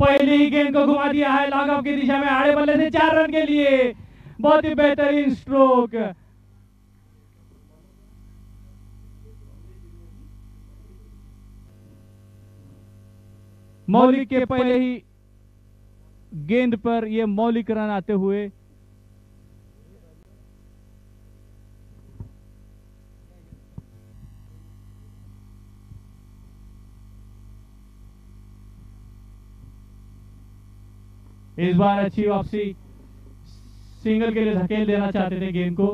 पहली गेंद को घुमा दिया है लॉन्ग ऑफ की दिशा में, आड़े बल्ले से 4 रन के लिए। बहुत ही बेहतरीन स्ट्रोक। मौलिक के पहले ही गेंद पर यह मौलिक रन आते हुए इस बार अच्छी वापसी, सिंगल के लिए धकेल देना चाहते थे गेंद को।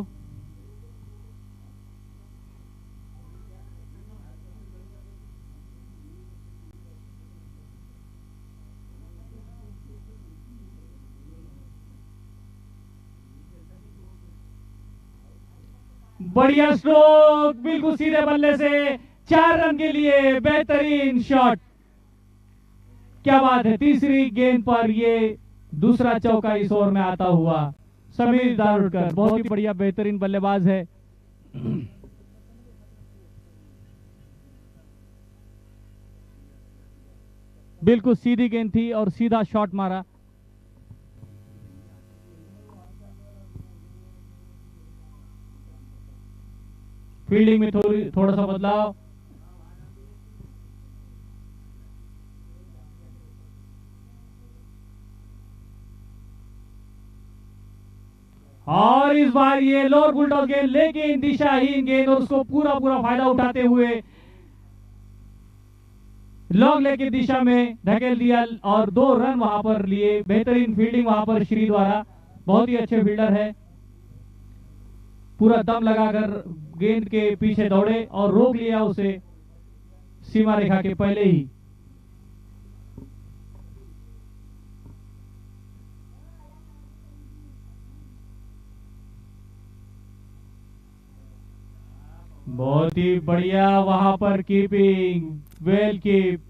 बढ़िया स्ट्रोक, बिल्कुल सीधे बल्ले से 4 रन के लिए बेहतरीन शॉट। क्या बात है, तीसरी गेंद पर ये दूसरा चौका इस ओवर में आता हुआ। समीर दारुड़कर बहुत ही बढ़िया बेहतरीन बल्लेबाज है। बिल्कुल सीधी गेंद थी और सीधा शॉट मारा। फील्डिंग में थोड़ा सा बदलाव। और इस बार ये लोअर बुलडॉग गेंद, लेकिन दिशाहीन गेंद और उसको पूरा पूरा फायदा उठाते हुए लॉन्ग लेग की दिशा में धकेल दिया और 2 रन वहां पर लिए। बेहतरीन फील्डिंग वहां पर श्री द्वारा, बहुत ही अच्छे फील्डर है। पूरा दम लगाकर गेंद के पीछे दौड़े और रोक लिया उसे सीमा रेखा के पहले ही। बहुत ही बढ़िया वहां पर कीपिंग, वेल कीप।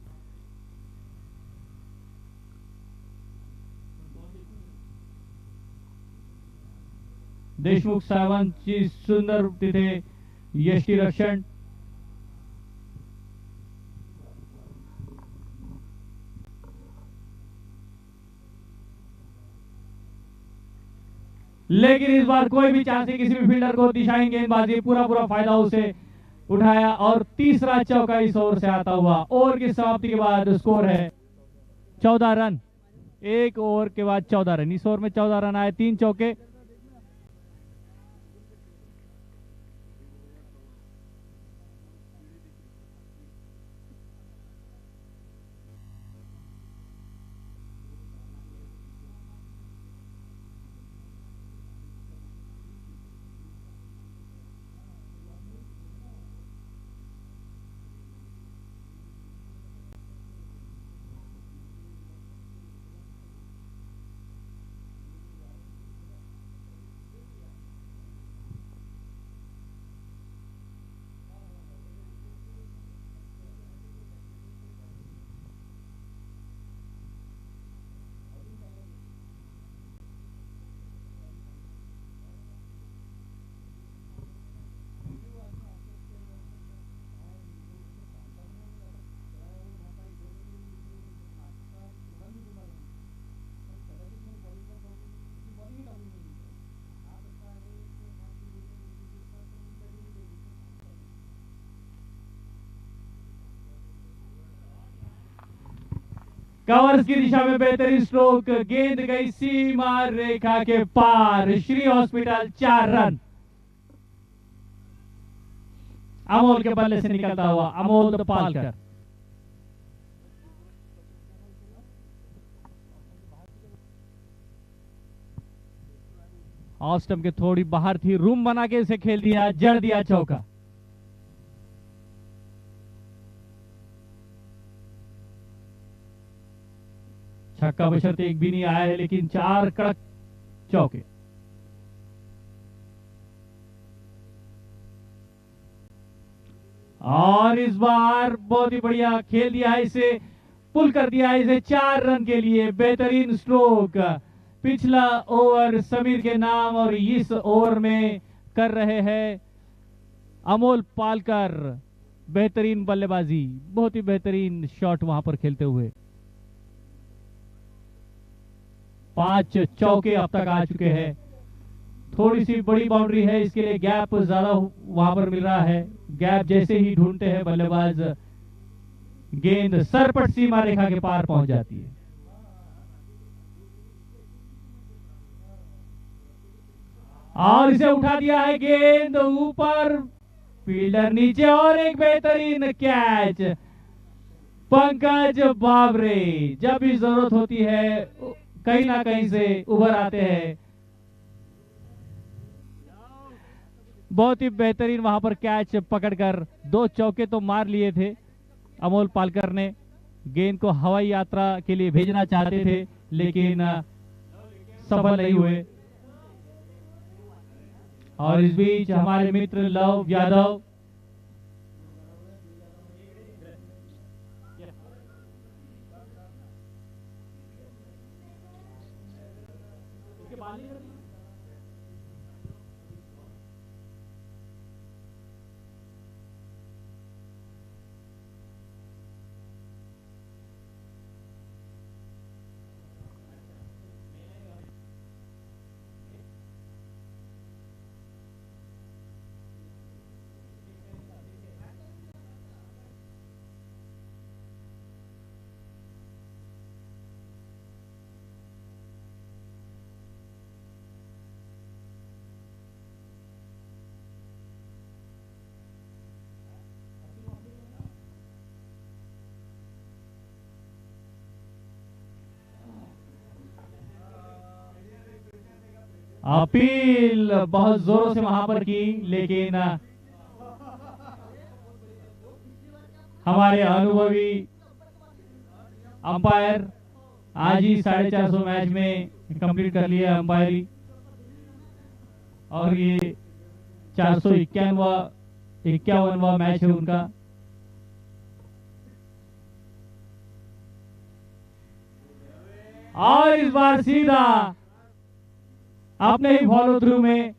देशमुख साहेबांची सुंदर तिथे यष्टिरक्षण। लेकिन इस बार कोई भी चांस नहीं किसी भी फील्डर को, दिशाहीन गेंदबाजी, पूरा पूरा फायदा उसे उठाया और तीसरा चौका इस ओवर से आता हुआ। ओवर की समाप्ति के बाद स्कोर है 14 रन। 1 ओवर के बाद 14 रन। इस ओवर में 14 रन आए, 3 चौके। कवर्स की दिशा में बेहतरीन स्ट्रोक, गेंद गई सीमा रेखा के पार। Shri hospital 4 run. अमोल के बल्ले से निकलता हुआ अमोल पालकर। ऑफ स्टंप के थोड़ी बाहर थी, रूम बना के इसे खेल दिया, जड़ दिया चौका। छक्का बशर्ते एक भी नहीं आया है, लेकिन 4 कड़क चौके। और इस बार बहुत ही बढ़िया खेल दिया है, इसे पुल कर दिया है इसे 4 रन के लिए। बेहतरीन स्ट्रोक। पिछला ओवर समीर के नाम और इस ओवर में कर रहे हैं अमोल पालकर। बेहतरीन बल्लेबाजी, बहुत ही बेहतरीन शॉट वहां पर खेलते हुए। 5 चौके अब तक आ चुके हैं। थोड़ी सी बड़ी बाउंड्री है, इसके लिए गैप ज्यादा वहां पर मिल रहा है। गैप जैसे ही ढूंढते हैं बल्लेबाज, गेंद सरपट सीमा रेखा के पार पहुंच जाती है। और इसे उठा दिया है, गेंद ऊपर, फील्डर नीचे और एक बेहतरीन कैच। पंकज बाबरे जब भी जरूरत होती है कहीं ना कहीं से उभर आते हैं। बहुत ही बेहतरीन वहां पर कैच पकड़कर 2 चौके तो मार लिए थे अमोल पालकर ने। गेंद को हवाई यात्रा के लिए भेजना चाहते थे, लेकिन सफल नहीं हुए। और इस बीच हमारे मित्र लव यादव अपील बहुत जोरों से वहां पर की, लेकिन हमारे अनुभवी अंपायर आज ही 450 मैच में कंप्लीट कर लिया अंपायरी, और ये 451वां मैच है उनका। और इस बार सीधा अपने ही फॉलो थ्रू में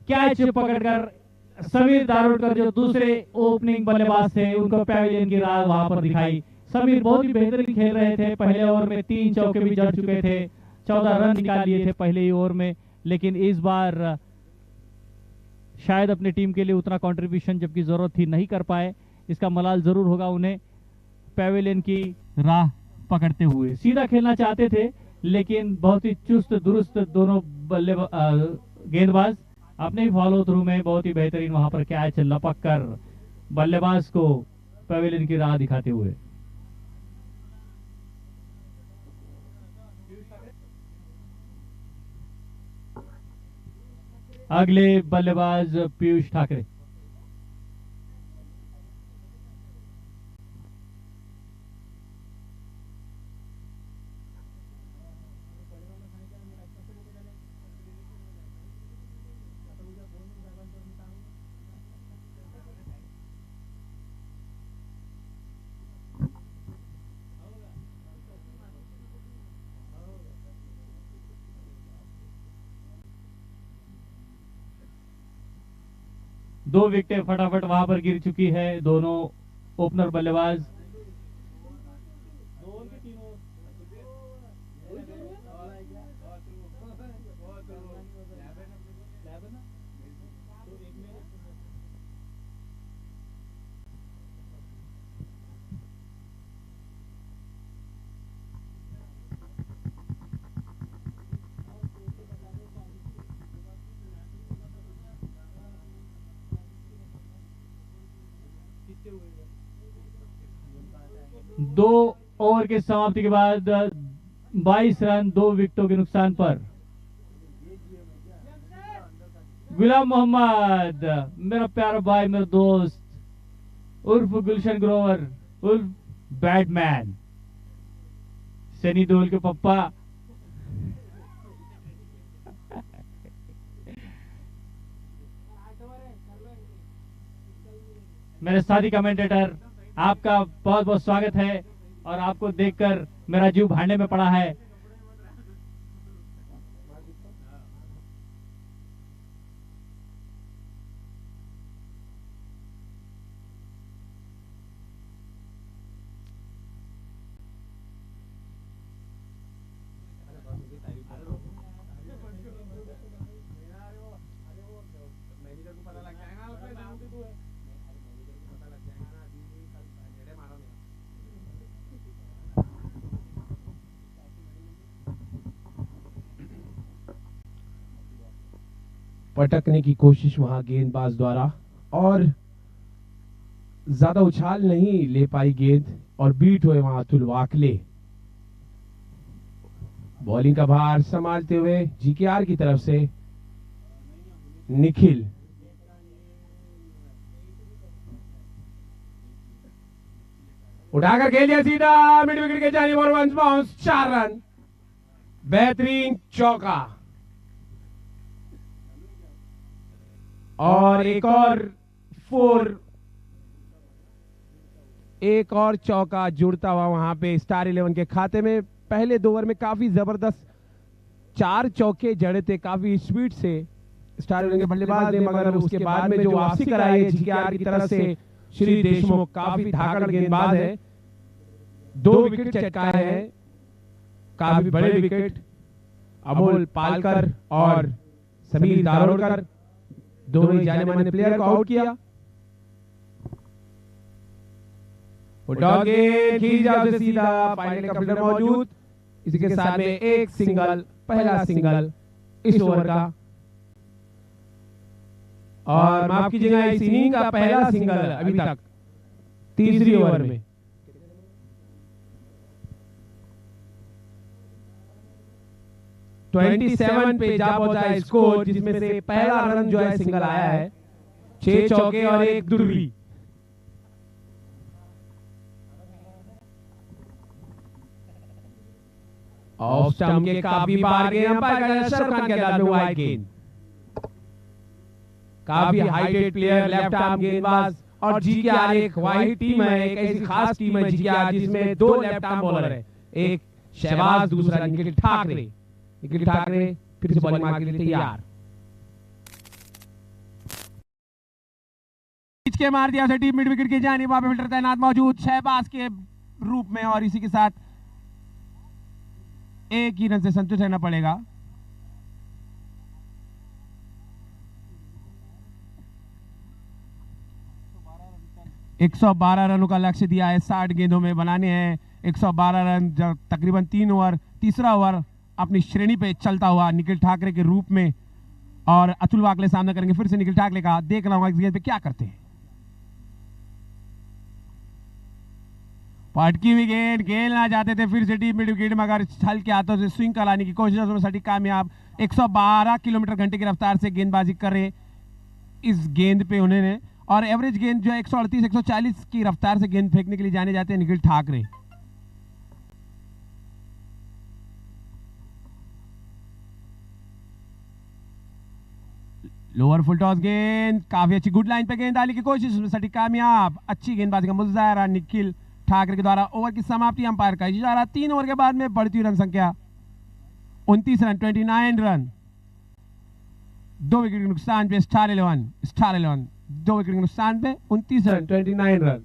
कैच पकड़कर समीर दारोडकर जो दूसरे ओपनिंग बल्लेबाज थे उनको पैविलियन की राह वहां पर दिखाई। समीर बहुत ही बेहतरीन खेल रहे थे, पहले ओवर में 3 चौके भी जड़ चुके थे, 14 रन निकाल लिए थे पहले ही ओवर में, लेकिन इस बार शायद अपनी टीम के लिए उतना कंट्रीब्यूशन जबकि जरूरत थी नहीं कर पाए। इसका मलाल जरूर होगा उन्हें पैविलियन की राह पकड़ते हुए। सीधा खेलना चाहते थे लेकिन बहुत ही चुस्त दुरुस्त दोनों गेंदबाज अपने ही फॉलो थ्रू में बहुत ही बेहतरीन वहां पर कैच लपक कर बल्लेबाज को पैविलियन की राह दिखाते हुए। अगले बल्लेबाज पीयूष ठाकरे। दो विकेटें फटाफट वहां पर गिर चुकी है दोनों ओपनर बल्लेबाज। दो ओवर के समाप्ति के बाद 22 रन 2 विकेटों के नुकसान पर गुलाम मोहम्मद, मेरा प्यारा भाई, मेरा दोस्त उर्फ गुलशन ग्रोवर उर्फ बैटमैन, सनी देओल के पप्पा, मेरे साथी कमेंटेटर, आपका बहुत बहुत स्वागत है और आपको देखकर मेरा जीव भांडे में पड़ा है। पटकने की कोशिश वहां गेंदबाज द्वारा और ज्यादा उछाल नहीं ले पाई गेंद और बीट हुए वहां अतुल वाकले। बॉलिंग का भार संभालते हुए जीकेआर की तरफ से निखिल। उठाकर खेल दिया सीधा मिड विकेट के जाने और वंस बाउंस 4 रन, बेहतरीन चौका और एक और चौका जुड़ता हुआ वहां पे स्टार 11 के खाते में। पहले 2 ओवर में काफी जबरदस्त 4 चौके जड़े थे काफी स्पीड से स्टार 11 के बल्लेबाज ने, मगर उसके बाद में जो वापसी कराई है जीकेआर की तरफ से श्री देशमुख, काफी धाकड़ गेंदबाज है, 2 विकेट चटकाए हैं, काफी बड़े विकेट। अमोल पालकर और समीर दारोडकर दोनों ही जाने माने प्लेयर को आउट किया। खींचा सीधा फाइनल का फील्डर मौजूद, इसी के साथ में एक सिंगल, पहला सिंगल इस ओवर का, और माफ कीजिएगा इस इनिंग का पहला सिंगल अभी तक तीसरी ओवर में। 27 पे जा पहुंचा है स्कोर, जिसमें से पहला रन जो है सिंगल आया है, 6 चौके और 1 दुर्री। ऑफ स्टंप के काफी बाहर गए, अंपायर का अशरफ खान के अंदाज में वाइड गेंद। काफी हाइटेड प्लेयर, लेफ्ट आर्म गेंदबाज, और जीकेआर एक वाहिद टीम है, एक ऐसी खास टीम है जीकेआर जिसमें 2 लेफ्ट आर्म बॉलर है, एक शहबाज, दूसरा निखिल ठाकरे। निखिल ठाकरे फिर से बॉलिंग मारने के लिए तैयार। पिच के मार दिया टीम मिड विकेट की जानिब, वहां पे फिल्टर तैनात मौजूद शहबाज के रूप में, और इसी के साथ एक ही रन से संतुष्ट रहना पड़ेगा। एक 112 रनों का लक्ष्य दिया है, 60 गेंदों में बनाने हैं 112 रन, तकरीबन 3 ओवर, तीसरा ओवर अपनी श्रेणी पे चलता हुआ निखिल ठाकरे के रूप में, और अतुल वाकले सामना करेंगे। फिर से निखिल ठाकरे का देखना होगा इस गेंद पे क्या करते हैं। पटकी हुई गेंद, खेलना चाहते थे फिर से टीम मिड विकेट, मगर हल्के हाथों से स्विंग कराने की कोशिश, उसमें सटीक कामयाब। 112 किलोमीटर घंटे की रफ्तार से गेंदबाजी कर रहे इस गेंद पे उन्होंने, और एवरेज गेंद जो है 138 140 की रफ्तार से गेंद फेंकने के लिए जाने जाते हैं Nikhil Thackeray. Lower full toss गेंद, काफी अच्छी गुड लाइन पे गेंद डालने की कोशिश, उसमें सटीक कामयाब। अच्छी गेंदबाजी का मुजाहरा निखिल ठाकरे के द्वारा। ओवर की समाप्ति, अंपायर का इशारा। 3 ओवर के बाद में बढ़ती हुई रन संख्या 29 रन, 29 रन, 2 विकेट के नुकसान पे स्टार 11 2 विकेट के नुकसान पे 29 रन, 29 रन।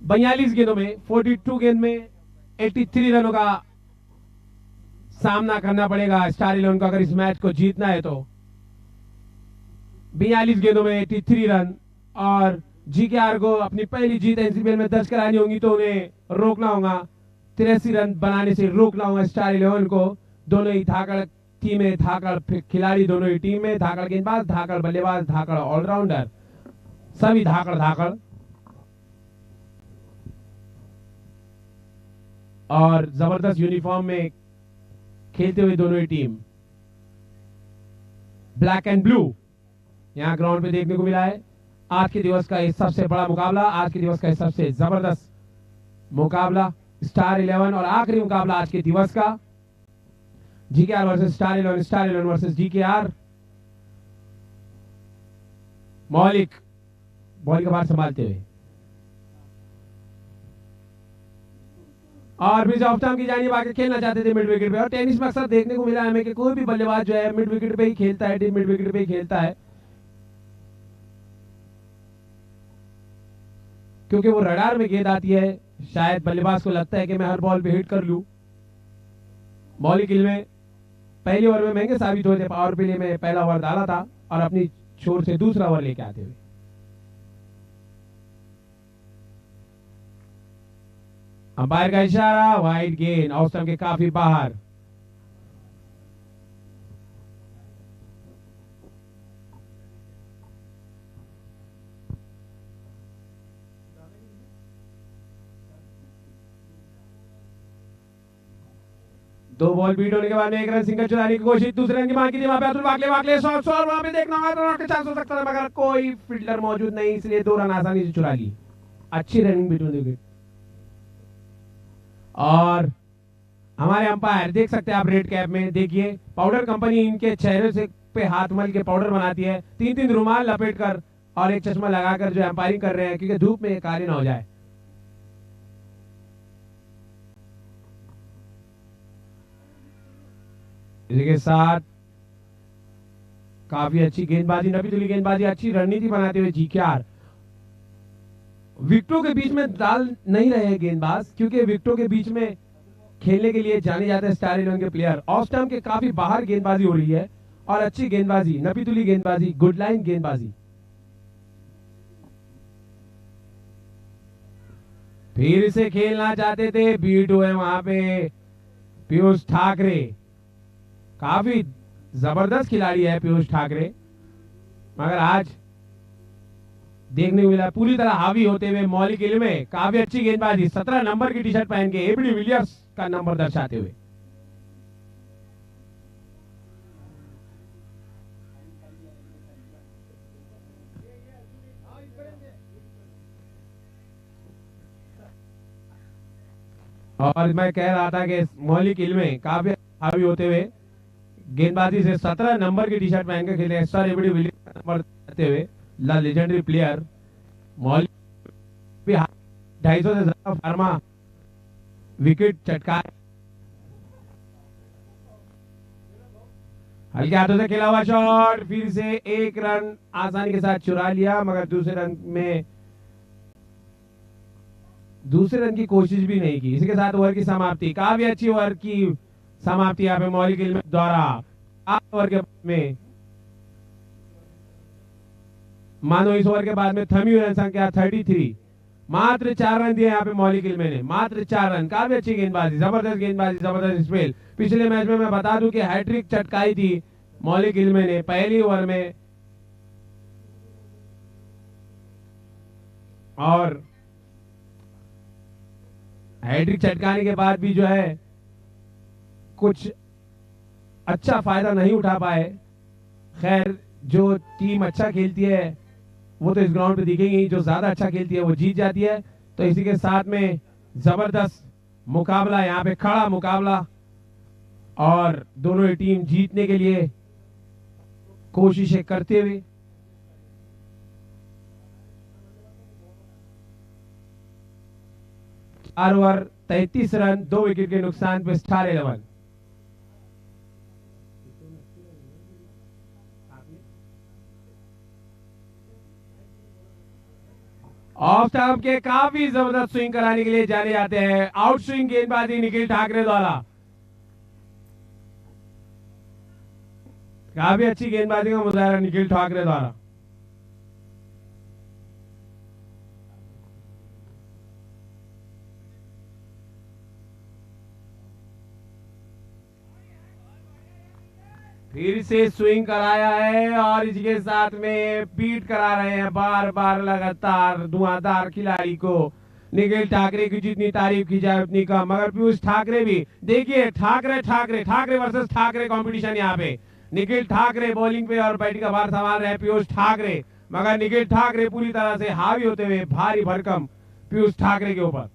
42 गेंदों में 42 गेंद में 83 रनों का सामना करना पड़ेगा स्टार 11 को अगर इस मैच को जीतना है तो। 42 गेंदों में 83 रन, और जीकेआर को अपनी पहली जीत एनसीपीएल में दर्ज करानी होगी तो उन्हें रोकना होगा, 83 रन बनाने से रोकना होगा स्टार 11 को। दोनों ही धाकड़ टीमें, धाकड़ खिलाड़ी दोनों ही टीम में, धाकड़ गेंदबाज, धाकड़ बल्लेबाज, धाकड़ ऑलराउंडर, सभी धाकड़ और जबरदस्त यूनिफॉर्म में खेलते हुए दोनों ही टीम, ब्लैक एंड ब्लू यहां ग्राउंड पे देखने को मिला है। आज के दिवस का ये सबसे बड़ा मुकाबला, आज के दिवस का ये सबसे जबरदस्त मुकाबला स्टार 11, और आखिरी मुकाबला आज के दिवस का जीकेआर वर्सेस स्टार 11, स्टार 11 वर्सेस जीकेआर। मौलिक बॉल का बार संभालते हुए, और भी ऑफ स्टंप की जानिब आके खेलना चाहते थे मिड विकेट पे, और टेनिस में अक्सर देखने को मिला हमें कि कोई भी बल्लेबाज जो है मिड विकेट पे ही खेलता है, टीम मिड विकेट पे ही खेलता है, क्योंकि वो रडार में गेंद आती है। शायद बल्लेबाज को लगता है कि मैं हर बॉल पे हिट कर लूं। मौलिक इल्मे पहले ओवर में महंगे साबित हुए थे, पावर प्ले में पहला ओवर डाला था और अपनी छोर से दूसरा ओवर लेके आते हुए। अंपायर का इशारा, वाइड गेंद, ऑफ स्टंप के काफी बाहर। दो बॉल बीट होने के बाद में 1 रन सिंगल चुराने की कोशिश, दूसरे रन की मांग की थी वहां पे अतुल वाकले शॉट, वहां पे देखना होगा रन के चांस हो सकता था, मगर कोई फील्डर मौजूद नहीं, इसलिए 2 रन आसानी से चुरा ली। अच्छी रनिंग बिटवीन द विकेट। और हमारे अंपायर देख सकते हैं आप रेड कैप में, देखिए पाउडर कंपनी इनके चेहरे से पे हाथ मल के पाउडर बनाती है, 3-3 रुमाल लपेट कर और एक चश्मा लगाकर जो अंपायरिंग कर रहे हैं, क्योंकि धूप में काली ना हो जाए। इसी के साथ काफी अच्छी गेंदबाजी, नबीतुल्ली गेंदबाजी, अच्छी रणनीति बनाते हुए जीकेआर विकेटों के बीच में डाल नहीं रहे हैं गेंदबाज, क्योंकि विकेटों के बीच में खेलने के लिए जाने जाते हैं स्टार 11 के प्लेयर। ऑफ स्टंप के काफी बाहर गेंदबाजी हो रही है, और अच्छी गेंदबाजी, नबीतुल्ली गेंदबाजी, गुड लाइन गेंदबाजी। फिर से खेलना चाहते थे, बीट हुए वहां पे पीयूष ठाकरे। काफी जबरदस्त खिलाड़ी है पीयूष ठाकरे, मगर आज देखने को मिला, पूरी तरह हावी होते हुए मौलिक इल्मे। काफी अच्छी गेंदबाजी, 17 नंबर की टी शर्ट पहन के एबी डिविलियर्स का नंबर दर्शाते हुए। और मैं कह रहा था कि मौलिक इल्मे काफी हावी होते हुए गेंदबाजी से 17 नंबर की टी शर्ट पहन के खेले सर एबी डिविलियर्स का नंबर दर्शाते हुए ला लेजेंडरी प्लेयर मौलिक 250 से ज्यादा फार्मा विकेट चटकाए। हल्के हाथों से खेला हुआ शॉट, फिर से एक रन आसानी के साथ चुरा लिया, मगर दूसरे रन की कोशिश भी नहीं की। इसके साथ ओवर की समाप्ति, काफी अच्छी ओवर की समाप्ति यहाँ पे मौलिक इल्मे द्वारा। 8 ओवर के बाद में, मानो इस ओवर के बाद में थमी हुई रन संख्या 33। मात्र 4 रन दिए यहाँ पे मौलिक इल्मे ने, मात्र 4 रन। काफी अच्छी गेंदबाजी, जबरदस्त गेंदबाजी, जबरदस्त स्पेल। पिछले मैच में मैं बता दूं कि हैट्रिक चटकाई थी मौलिक इल्मे ने पहली ओवर में, और हैट्रिक चटकाने के बाद भी जो है कुछ अच्छा फायदा नहीं उठा पाए। खैर, जो टीम अच्छा खेलती है वो तो इस ग्राउंड पे दिखेगी, जो ज्यादा अच्छा खेलती है वो जीत जाती है। तो इसी के साथ में जबरदस्त मुकाबला, यहाँ पे खड़ा मुकाबला, और दोनों ही टीम जीतने के लिए कोशिशें करते हुए। चार ओवर 33 रन, 2 विकेट के नुकसान पे स्टार 11। ऑफ स्टंप के काफी जबरदस्त स्विंग कराने के लिए जाने जाते हैं, आउट स्विंग गेंदबाजी निखिल ठाकरे द्वारा। काफी अच्छी गेंदबाजी का मुजाहरा निखिल ठाकरे द्वारा। फिर से स्विंग कराया है, और इसके साथ में बीट करा रहे हैं बार बार लगातार धुआंधार खिलाड़ी को। निखिल ठाकरे की जितनी तारीफ की जाए उतनी कम, मगर पीयूष ठाकरे भी देखिए, ठाकरे ठाकरे ठाकरे वर्सेस ठाकरे कंपटीशन यहाँ पे। निखिल ठाकरे बॉलिंग पे और बैटिंग का भार संभाल रहे हैं पीयूष ठाकरे, मगर निखिल ठाकरे पूरी तरह से हावी होते हुए भारी भरकम पीयूष ठाकरे के ऊपर।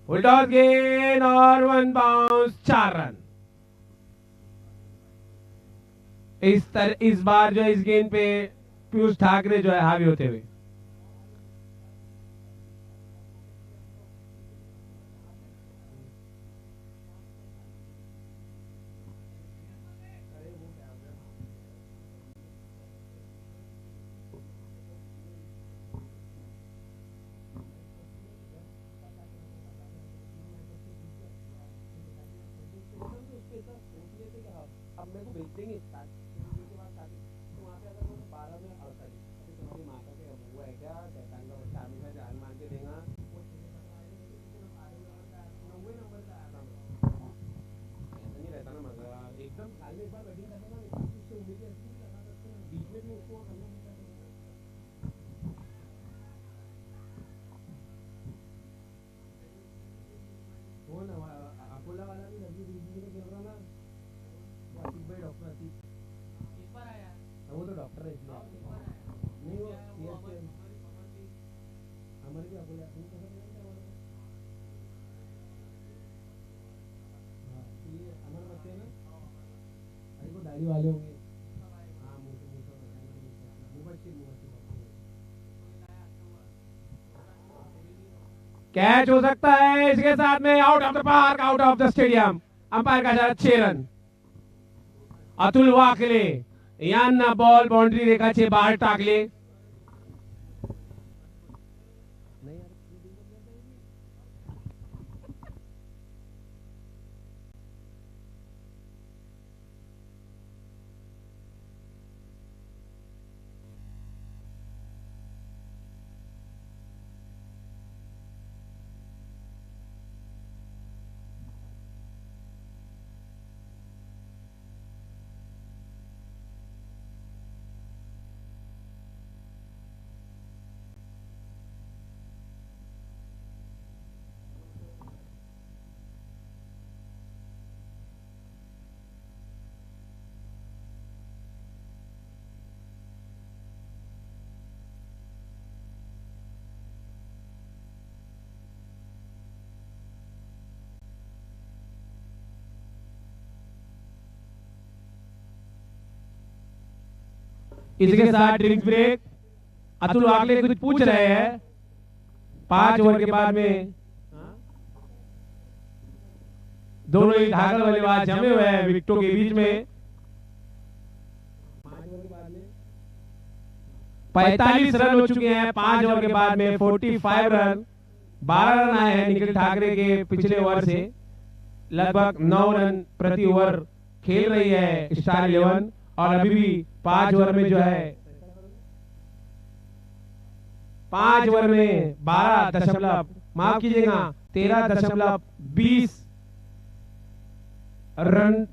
फुल गेंद और 1 बाउंस, 4 रन। इस बार जो इस गेंद पे पीयूष ठाकरे जो है हावी होते हुए। अब मेरे को भेज देंगे के बाद शादी, तो वहाँ पे अगर वो 12 में 48 तुम्हारी माता के वो है क्या, शैतान का बच्चा हमेशा जान मान के देगा। 90 नंबर का आया था, ऐसा नहीं रहता ना, मगर एकदम साल में एक बार बैटिंग करता ना, उससे उम्मीदें ऐसी नहीं लगा सकते ना, बीच में भी उसको करना पड़ता है। वो ना अकोला वाला भी लगी बीच में खेल रहा ना, आतिक भाई, डॉक्टर आतिक इस बार आया, वो तो डॉक्टर है इसलिए नहीं, वो हमारे भी अकोला तुम कैसा खेलते हैं हमारे, हाँ ये हमारे बच्चे हैं ना, अरे को दाढ़ी वाले होंगे, हाँ कैच हो सकता है इसके साथ में, out of the park, out of the stadium. Umpire का इशारा 6 रन। अतुल वाकले यांना बॉल बाउंड्री रेखाचे बाहेर टाकले। इसके साथ ड्रिंक ब्रेक। अतुल वाकले कुछ पूछ रहे हैं 5 ओवर के बाद में। दोनों ही धाकड़ बल्लेबाज जमे हुए हैं विकेटों के बीच में। 45 रन हो चुके हैं 5 ओवर के बाद में। 45 रन, 12 रन आए हैं निखिल ठाकरे के पिछले ओवर से। लगभग 9 रन प्रति ओवर खेल रही है स्टार 11 और अभी भी 5 ओवर में जो है 5 ओवर में 13.20 रन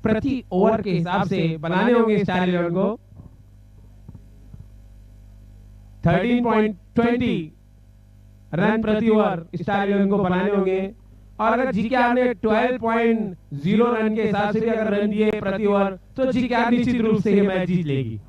प्रति ओवर के हिसाब से बनाने होंगे स्टार 11 को। 13.20 रन प्रति ओवर स्टार 11 को बनाने होंगे। और अगर जीकेआर ने 12.0 रन के हिसाब से भी अगर रन दिए प्रति ओवर तो जीकेआर निश्चित रूप से ये मैच जीत लेगी।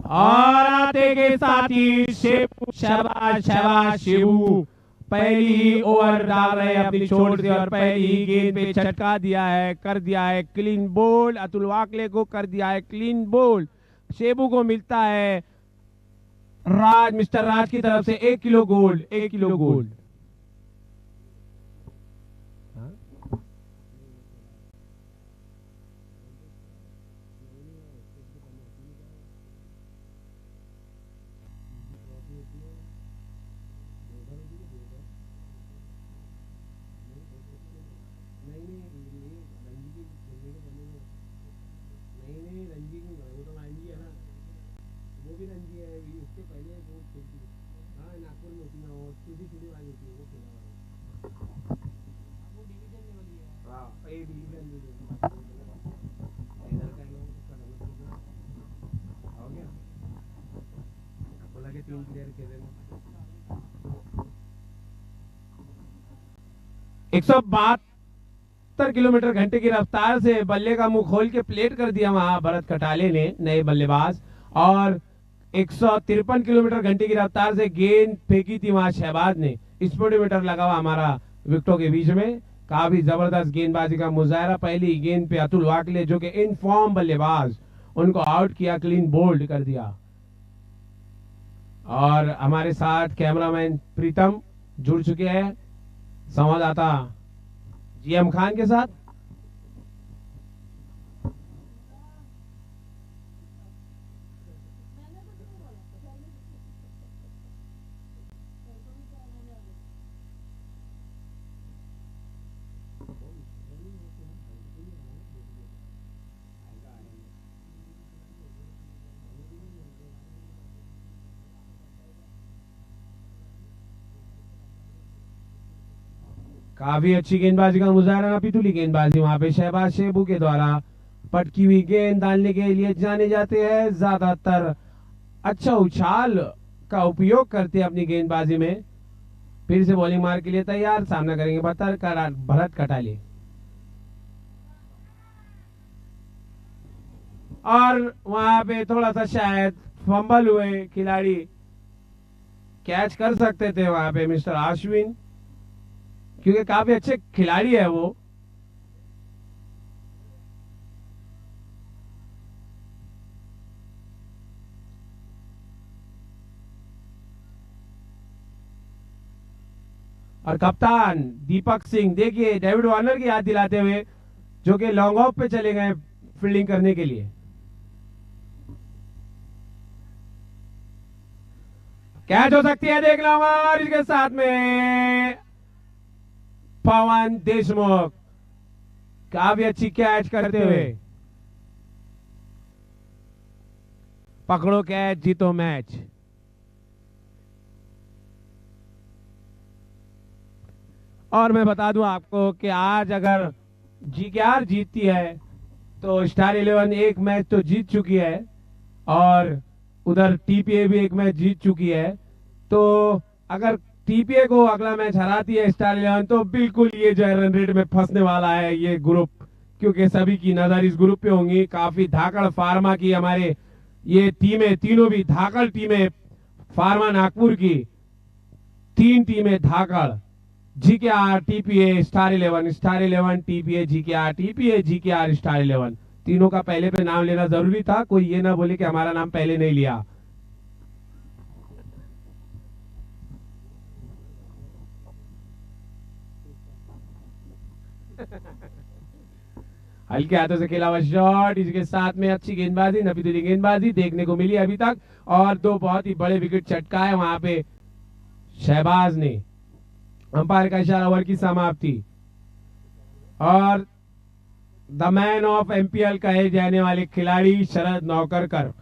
और आते के साथ ही शाबाश शिबू पहली ही ओवर डाल रहे हैं अपनी छोड़ से और पहली ही गेंद पे छटका दिया है, कर दिया है क्लीन बोल्ड। अतुल वाकले को कर दिया है क्लीन बोल्ड। शेबू को मिलता है मिस्टर राज की तरफ से 1 किलो गोल्ड, 1 किलो गोल्ड। एक 172 किलोमीटर घंटे की रफ्तार से बल्ले का मुंह खोल के प्लेट कर दिया वहां भरत कटाले ने, नए बल्लेबाज। और 153 किलोमीटर घंटे की रफ्तार से गेंद फेंकी थी वहां शहबाज ने। स्पीडोमीटर लगा हुआ हमारा विकेटों के बीच में। काफी जबरदस्त गेंदबाजी का मुजाहरा। पहली गेंद पे अतुल वाकले जो कि इन फॉर्म बल्लेबाज, उनको आउट किया, क्लीन बोल्ड कर दिया। और हमारे साथ कैमरामैन प्रीतम जुड़ चुके हैं संवाददाता जीएम खान के साथ। काफी अच्छी गेंदबाजी का मुजाहरा, पितुली गेंदबाजी वहां पे शहबाज शेबू के द्वारा। पटकी हुई गेंद डालने के लिए जाने जाते हैं, ज्यादातर अच्छा उछाल का उपयोग करते हैं अपनी गेंदबाजी में। फिर से बॉलिंग मार के लिए तैयार, सामना करेंगे भरत कटाले। और वहां पे थोड़ा सा शायद फंबल हुए खिलाड़ी, कैच कर सकते थे वहां पे मिस्टर अश्विन, क्योंकि काफी अच्छे खिलाड़ी है वो। और कप्तान दीपक सिंह देखिए डेविड वार्नर की याद दिलाते हुए, जो कि लॉन्ग ऑफ पे चले गए फील्डिंग करने के लिए। कैच हो सकती है देखना होगा, और इसके साथ में पवन देशमुख काफी अच्छी कैच करते हुए। पकड़ो कैच जीतो मैच। और मैं बता दूं आपको कि आज अगर जीकेआर जीतती है तो स्टार 11 एक मैच तो जीत चुकी है और उधर टीपीए भी एक मैच जीत चुकी है। तो अगर टीपीए को अगला मैच हराती है स्टार 11 तो बिल्कुल ये जो है रन रेट में फंसने वाला है ये ग्रुप, क्योंकि सभी की नजर इस ग्रुप पे होंगी। काफी धाकड़ फार्मा की हमारे ये टीमें, तीनों भी धाकड़ टीमें, फार्मा नागपुर की 3 टीमें धाकड़, GKR TPA star 11, star 11 TPA GKR, TPA GKR star 11। तीनों का पहले पे नाम लेना जरूरी था, कोई ये ना बोले कि हमारा नाम पहले नहीं लिया। हल्के हाथों से खेला हुआ शॉट, इसके साथ में अच्छी गेंदबाजी, नफीदी गेंदबाजी देखने को मिली अभी तक, और 2 बहुत ही बड़े विकेट चटकाए वहां पे शहबाज ने। अंपायर का इशारा, ओवर की समाप्ति। और द मैन ऑफ एमपीएल कहे जाने वाले खिलाड़ी शरद नौकरकर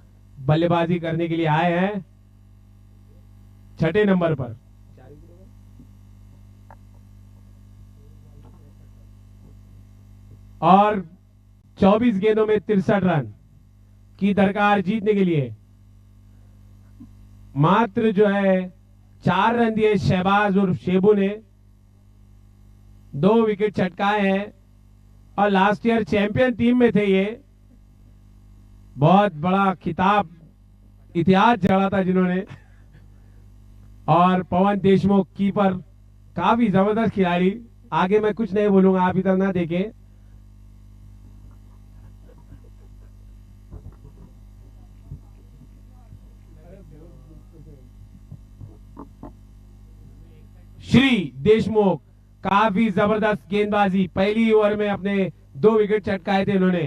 बल्लेबाजी करने के लिए आए हैं 6ठे नंबर पर। और 24 गेंदों में 63 रन की दरकार जीतने के लिए। मात्र जो है 4 रन दिए शहबाज और शेबू ने, 2 विकेट चटकाए हैं और लास्ट ईयर चैंपियन टीम में थे ये। बहुत बड़ा खिताब, इतिहास जड़ा था जिन्होंने। और पवन देशमुख कीपर, काफी जबरदस्त खिलाड़ी। आगे मैं कुछ नहीं बोलूंगा, आप इधर ना देखें। श्री देशमुख काफी जबरदस्त गेंदबाजी, पहली ओवर में अपने 2 विकेट चटकाए थे इन्होंने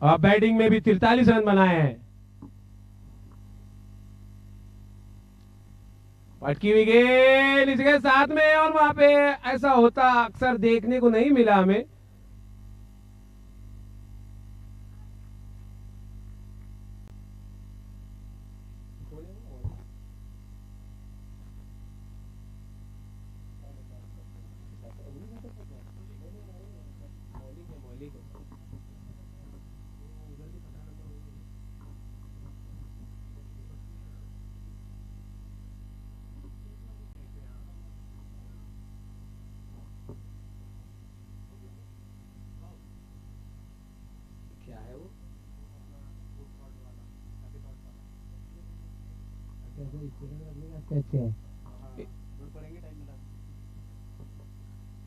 और बैटिंग में भी 43 रन बनाए हैं। पटकी हुई गेंद इसके साथ में, और वहां पे ऐसा होता अक्सर देखने को नहीं मिला हमें।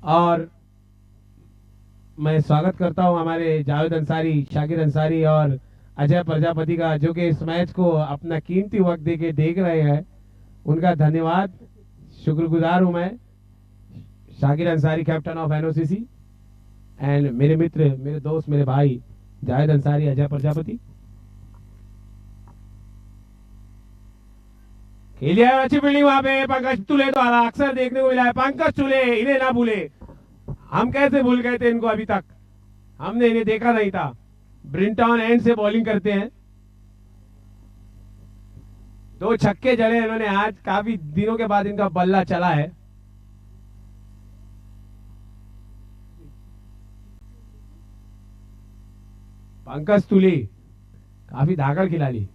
और मैं स्वागत करता हूं हमारे जावेद अंसारी, शाकिर अंसारी और अजय प्रजापति का, जो कि इस मैच को अपना कीमती वक्त देके देख रहे हैं। उनका धन्यवाद, शुक्रगुजार हूं मैं। Shakir Ansari captain of NOCC and मेरे मित्र, मेरे दोस्त, मेरे भाई जावेद अंसारी, अजय प्रजापति। खेलिए अच्छी फील्डिंग वहां पे पंकज तुले द्वारा, अक्सर देखने को मिला है। पंकज तुले, इन्हें ना भूले। हम कैसे भूल गए थे इनको, अभी तक हमने इन्हें देखा नहीं था। ब्रिंटन एंड से बॉलिंग करते हैं, 2 छक्के जड़े इन्होंने आज, काफी दिनों के बाद इनका बल्ला चला है। पंकज तुले काफी धाकड़ खिलाड़ी।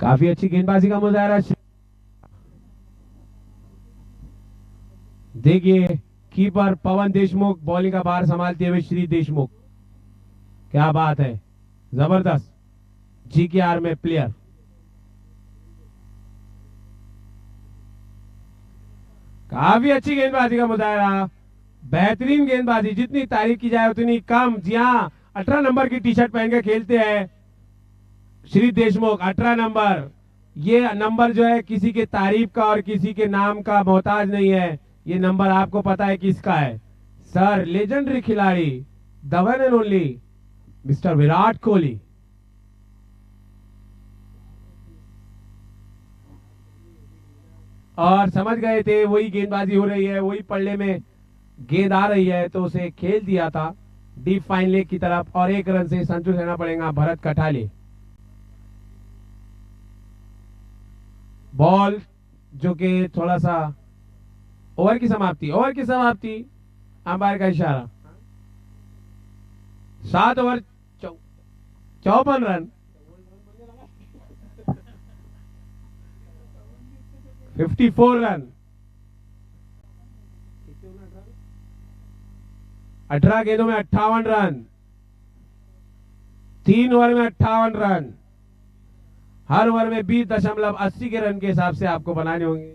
काफी अच्छी गेंदबाजी का मुजाहरा। देखिए कीपर पवन देशमुख, बॉलिंग का भार संभालते हुए श्री देशमुख, क्या बात है, जबरदस्त जीकेआर में प्लेयर। काफी अच्छी गेंदबाजी का मुजाहरा, बेहतरीन गेंदबाजी, जितनी तारीफ की जाए उतनी कम। जी हाँ, 18 नंबर की टी शर्ट पहन के खेलते हैं श्री देशमुख। 18 नंबर, ये नंबर जो है किसी के तारीफ का और किसी के नाम का मोहताज नहीं है। ये नंबर आपको पता है किसका है सर? लेजेंडरी खिलाड़ी, the one and only mister Virat Kohli. और समझ गए थे वही गेंदबाजी हो रही है, वही पल्ले में गेंद आ रही है, तो उसे खेल दिया था डीप फाइन लेग की तरफ। और 1 रन से संतुष्ट रहना पड़ेगा भरत कठाले। बॉल जो कि थोड़ा सा ओवर की समाप्ति, अंपायर का इशारा। 7 ओवर 54 रन, 54 रन, 18 गेंदों में 58 रन, 3 ओवर में 58 रन। हर ओवर में 20.80 के रन के हिसाब से आपको बनाने होंगे।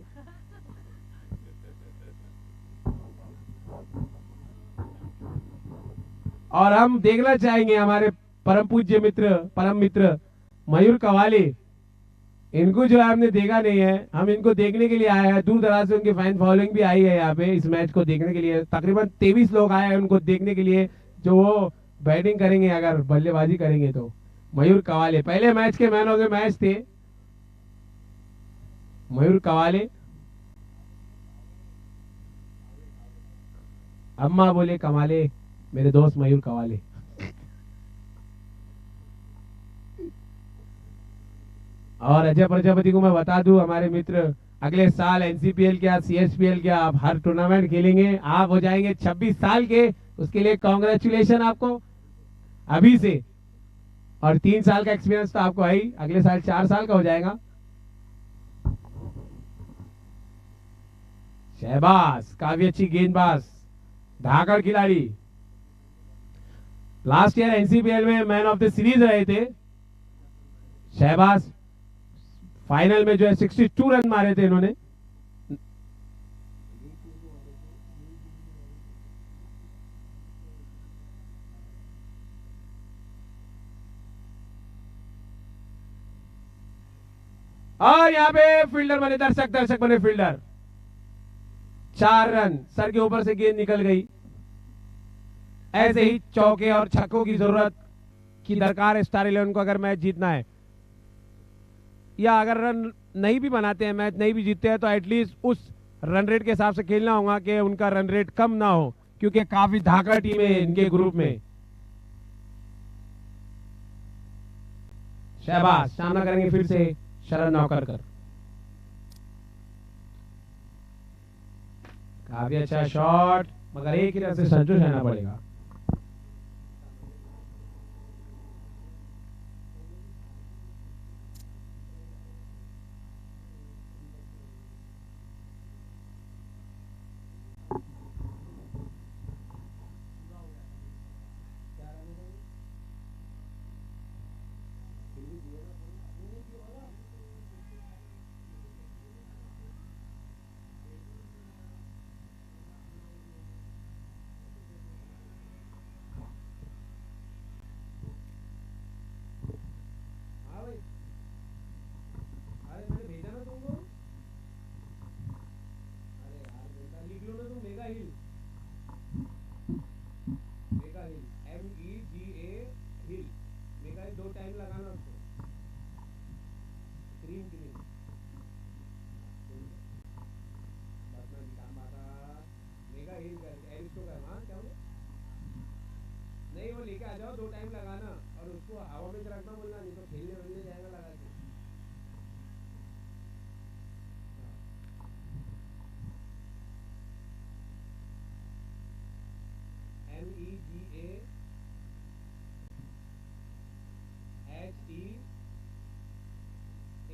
और हम देखना चाहेंगे हमारे परम पूज्य मित्र, परम मित्र मयूर कवाले। इनको जो है हमने देखा नहीं है, हम इनको देखने के लिए आए हैं। दूर दराज से उनकी फैन फॉलोइंग भी आई है यहाँ पे इस मैच को देखने के लिए। तकरीबन 23 लोग आए हैं उनको देखने के लिए, जो वो बैटिंग करेंगे, अगर बल्लेबाजी करेंगे तो। मयूर कवाले पहले मैच के मैन ऑफ द मैच थे। मयूर कवाले, अम्मा बोले कमाले, मेरे दोस्त मयूर कवाले। और अजय प्रजापति को मैं बता दूं, हमारे मित्र अगले साल एनसीपीएल क्या, सीएसपीएल क्या, आप हर टूर्नामेंट खेलेंगे, आप हो जाएंगे 26 साल के। उसके लिए कांग्रेचुलेशन आपको अभी से। और 3 साल का एक्सपीरियंस तो आपको है ही, अगले साल 4 साल का हो जाएगा। शहबाज काफी अच्छी गेंदबाज, धाकड़ खिलाड़ी, लास्ट ईयर एनसीपीएल में मैन ऑफ द सीरीज रहे थे शहबाज। फाइनल में जो है 62 रन मारे थे इन्होंने। और यहाँ पे फील्डर बने, दर्शक बने फील्डर। 4 रन, सर के ऊपर से गेंद निकल गई। ऐसे ही चौके और छक्कों की जरूरत की दरकार है स्टार 11 को अगर मैच जीतना है। या अगर रन नहीं भी बनाते हैं, मैच नहीं भी जीतते हैं, तो एटलीस्ट उस रन रेट के हिसाब से खेलना होगा कि उनका रन रेट कम ना हो, क्योंकि काफी धाकड़ टीम है इनके ग्रुप में। शहबाज सामना करेंगे फिर से शरद नौकरकर। काफी अच्छा शॉट, मगर एक ही रन से संतुष्ट रहना पड़ेगा। नहीं वो लेके आ जाओ, 2 टाइम लगाना और उसको हवा में रखना बोलना, नहीं तो खेलने वेलने जाएगा लगा के।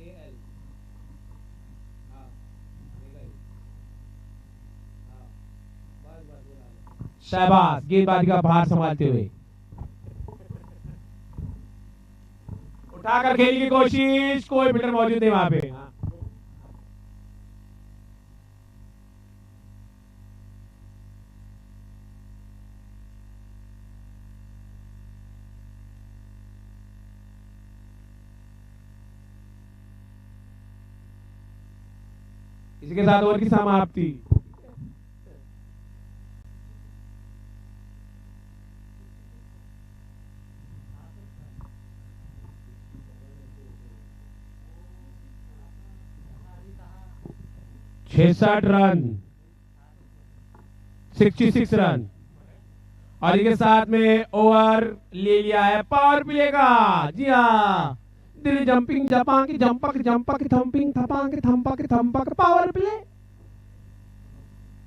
MEGAHEAL। हाँ शहबाज गेंदबाजी का भार संभालते हुए उठाकर खेलने की कोशिश, कोई फील्डर मौजूद नहीं वहां पे। इसके साथ ओवर की समाप्ति। छह रन 66 रन और इसके साथ में ओवर ले लिया है पावर प्ले का। जी हाँ, दिल जंपिंग जपांग जंपक जंपक थंपिंग थपांग थंपक थंपक पावर प्ले।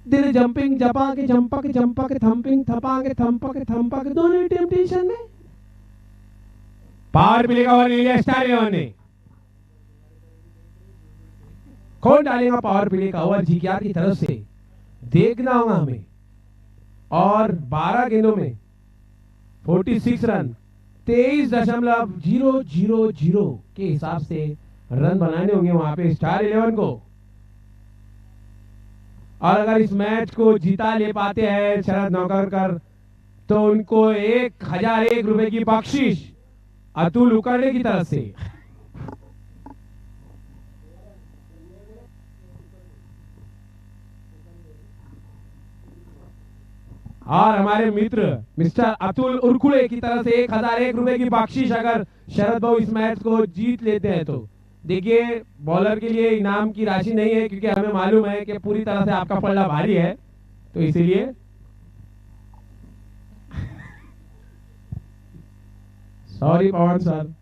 दिल जंपिंग जपांग जंपक जंपक थंपिंग थपांग थंपक थंपक दोनों टीम टेंशन में। पावर प्ले का ओवर ले लिया स्टार 11 ने। कौन डालेगा पावर प्ले का ओवर जीकेआर की तरफ से, देखना होगा हमें। और 12 गेंदों में 46 रन 23.000 के हिसाब से रन बनाने होंगे वहां पे स्टार 11 को। और अगर इस मैच को जीता ले पाते हैं शरद नौकरकर तो उनको 1001 रुपए की बख्शिश अतुल उकरने की तरफ से। और हमारे मित्र मिस्टर अतुल उर्कुले की तरफ से 1001 रुपए की बख्शिश अगर शरद बाबू इस मैच को जीत लेते हैं तो। देखिए, बॉलर के लिए इनाम की राशि नहीं है क्योंकि हमें मालूम है कि पूरी तरह से आपका पल्ला भारी है, तो इसीलिए सॉरी पवन सर।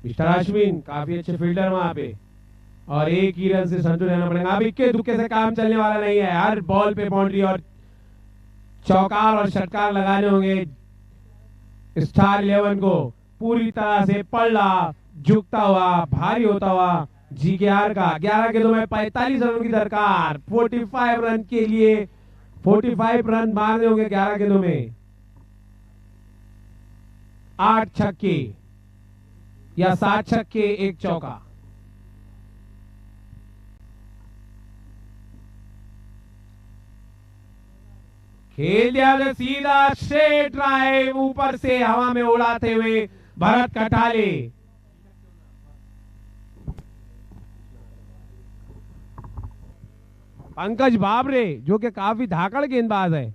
मिस्टर अश्विन काफी अच्छे फील्डर वहां पे और एक ही रन से संतुष्ट रहना पड़ेगा। अब इक्के दुक्के से काम चलने वाला नहीं है, हर बॉल पे बाउंड्री और चौकार और षटकार लगाने होंगे स्टार 11 को। पूरी तरह से पल्ला झुकता हुआ भारी होता हुआ जीकेआर का 11 गेंदों में 45 रन की दरकार। 45 रन के लिए 45 रन मारने होंगे 11 गेंदों में। 8 छक्के या 7 छक्के 1 चौका। खेल दिया सीधा स्ट्रेट ड्राइव ऊपर से हवा में उड़ाते हुए भरत कटाले। पंकज बाबरे जो कि काफी धाकड़ गेंदबाज है,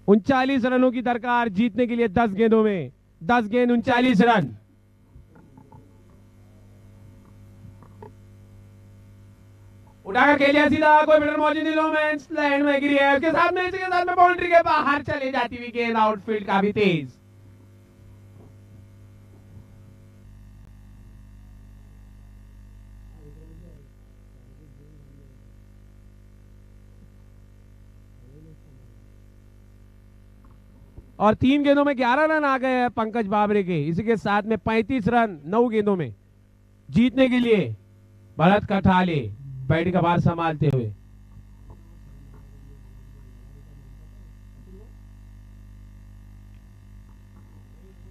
39 रनों की दरकार जीतने के लिए 10 गेंदों में। 10 गेंद 39 रन। उठाकर खेलिया सीधा, कोई फील्डर मौजूद नहीं, लो मैच लैंड में गिरी है। उसके साथ में बाउंड्री के बाहर चले जाती हुई गेंद आउटफील्ड काफी तेज। और 3 गेंदों में 11 रन आ गए हैं पंकज बाबरे के। इसी के साथ में 35 रन 9 गेंदों में जीतने के लिए भरत कठाले बैटिंग का भार संभालते हुए।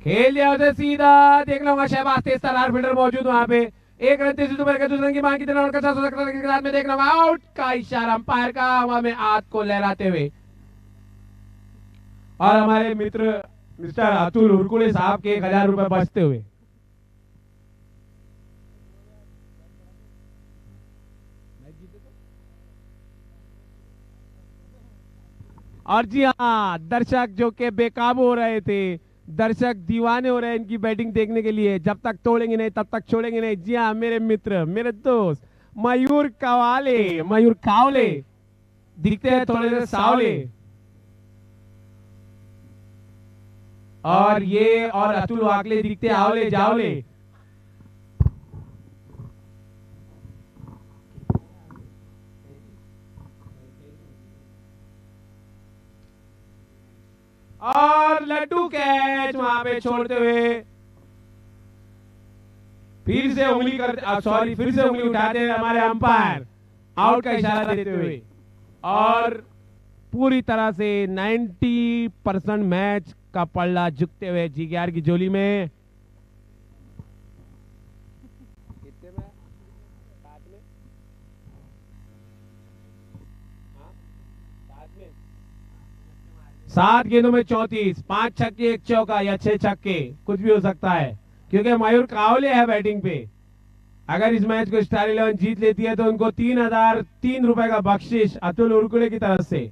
खेल दिया उसे सीधा, देखना होगा शहबाज तेज तरार फील्डर मौजूद वहां पे। 1 रन 33 पर दूसरे रन की मांग की तरह और के साथ में देखना होगा आउट का इशारा अंपायर का हवा में हाथ को लहराते हुए। और हमारे मित्र मिस्टर अतुल उर्कुले साहब के 1000 रुपए बचते हुए। और जी हाँ, दर्शक जो के बेकाबू हो रहे थे, दर्शक दीवाने हो रहे हैं इनकी बैटिंग देखने के लिए। जब तक तोड़ेंगे नहीं तब तक छोड़ेंगे नहीं। जी हाँ, मेरे मित्र मेरे दोस्त मयूर कावले दिखते हैं थोड़े से सावले। और ये और अतुल वाकले दिखते आवले जावले। और लड्डू कैच वहां पे छोड़ते हुए फिर से उंगली उठाते हैं हमारे अंपायर, आउट का इशारा देते हुए। और पूरी तरह से 90% मैच का पल्ला झुकते हुए GKR की झोली में। कितने में? 7 गेंदों में 34, 5 छक्के 1 चौका या 6 छक्के, कुछ भी हो सकता है, क्योंकि मयूर कावले है बैटिंग पे। अगर इस मैच को स्टार 11 जीत लेती है तो उनको 3003 रुपए का बख्शिश अतुल उर्कुड़े की तरफ से।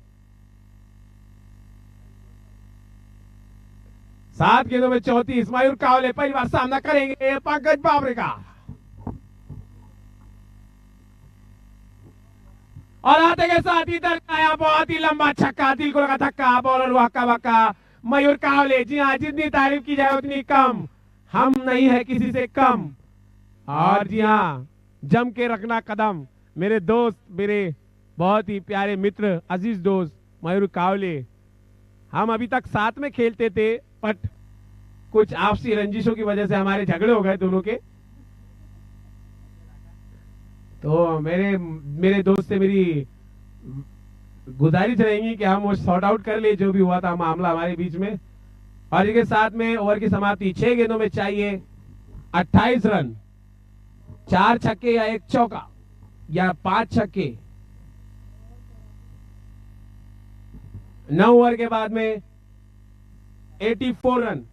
7 गेंदों में 34, मयूर कावले पहली बार सामना करेंगे पंकज बाबरे का। और आते के साथ इधर आया बहुत ही लंबा छक्का, दिल को लगा धक्का, बॉलर वक्का वक्का मयूर कावले। जी हाँ, जितनी तारीफ की जाए उतनी कम, हम नहीं है किसी से कम। और जी हाँ, जम के रखना कदम, मेरे दोस्त, मेरे बहुत ही प्यारे मित्र, अजीज दोस्त मयूर कावले। हम अभी तक साथ में खेलते थे, बट कुछ आपसी रंजिशों की वजह से हमारे झगड़े हो गए दोनों के। तो मेरे दोस्त से मेरी गुजारिश रहेगी कि हम वो सॉर्ट आउट कर ले जो भी हुआ था मामला हमारे बीच में। और इसके साथ में ओवर की समाप्ति 6 गेंदों में चाहिए 28 रन, 4 छक्के या 1 चौका या 5 छक्के। 9 ओवर के बाद में 84 रन।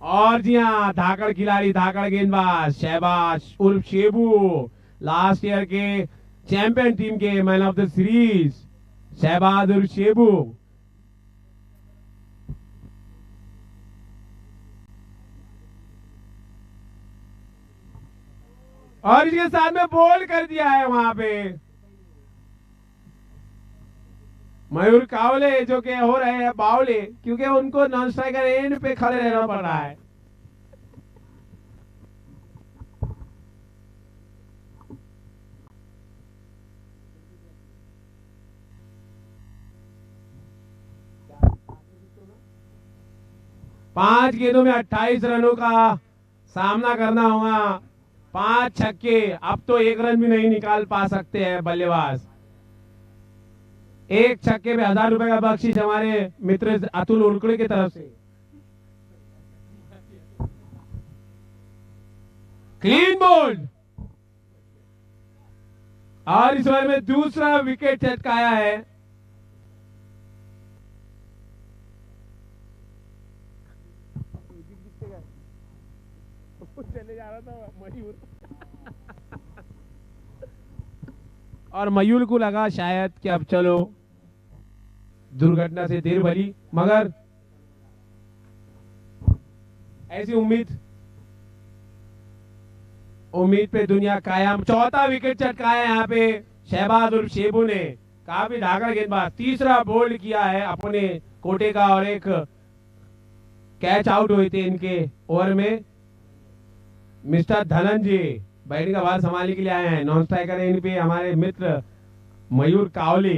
और जी हाँ, धाकड़ खिलाड़ी, धाकड़ गेंदबाज शहबाज उर्फ शेबू, लास्ट ईयर के चैंपियन टीम के man of the series Shahbaz उर्फ शेबू। और इसके साथ में बोल्ड कर दिया है वहां पे मयूर कावले, जो कि हो रहे हैं बावले, क्योंकि उनको नॉन स्ट्राइकर एंड पे खड़े रहना पड़ रहा है। पांच गेंदों में 28 रनों का सामना करना होगा, 5 छक्के। अब तो 1 रन भी नहीं निकाल पा सकते हैं बल्लेबाज। 1 छक्के में 1000 रुपए का बख्शीश हमारे मित्र अतुल उर्कुड़े की तरफ से। Clean bowled. और इस ओवर में दूसरा विकेट चटकाया है। चले जा रहा था मयूर और मयूर को लगा शायद कि अब चलो दुर्घटना से देर भली, मगर ऐसी उम्मीद पे दुनिया कायम। चौथा विकेट चटकाया यहाँ पे शहबाज उर्फ शेबू ने, काफी धाकड़ गेंदबाज। तीसरा बोल्ड किया है अपने कोटे का और एक कैच आउट हुए थे इनके ओवर में। मिस्टर धनंजय बैटिंग का भार संभालने के लिए आए हैं। नॉन स्ट्राइकर इन पे हमारे मित्र मयूर कावले।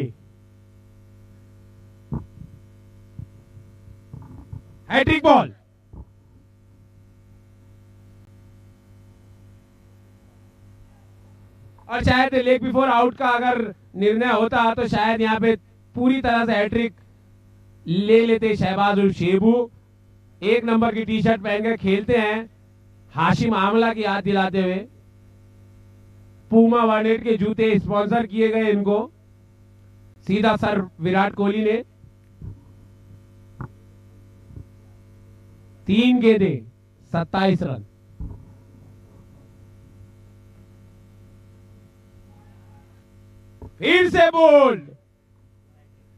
Hat trick ball. और शायद लेग बिफोर आउट का अगर निर्णय होता तो शायद यहाँ पे पूरी तरह से हैट्रिक ले लेते शहबाज उर्फ शेबू। 1 नंबर की टी शर्ट पहनकर खेलते हैं, हाशिम आमला की याद दिलाते हुए। पूमा वार्नेट के जूते स्पॉन्सर किए गए इनको सीधा सर विराट कोहली ने। 3 गेंदे 27 रन। फिर से बोल्ड,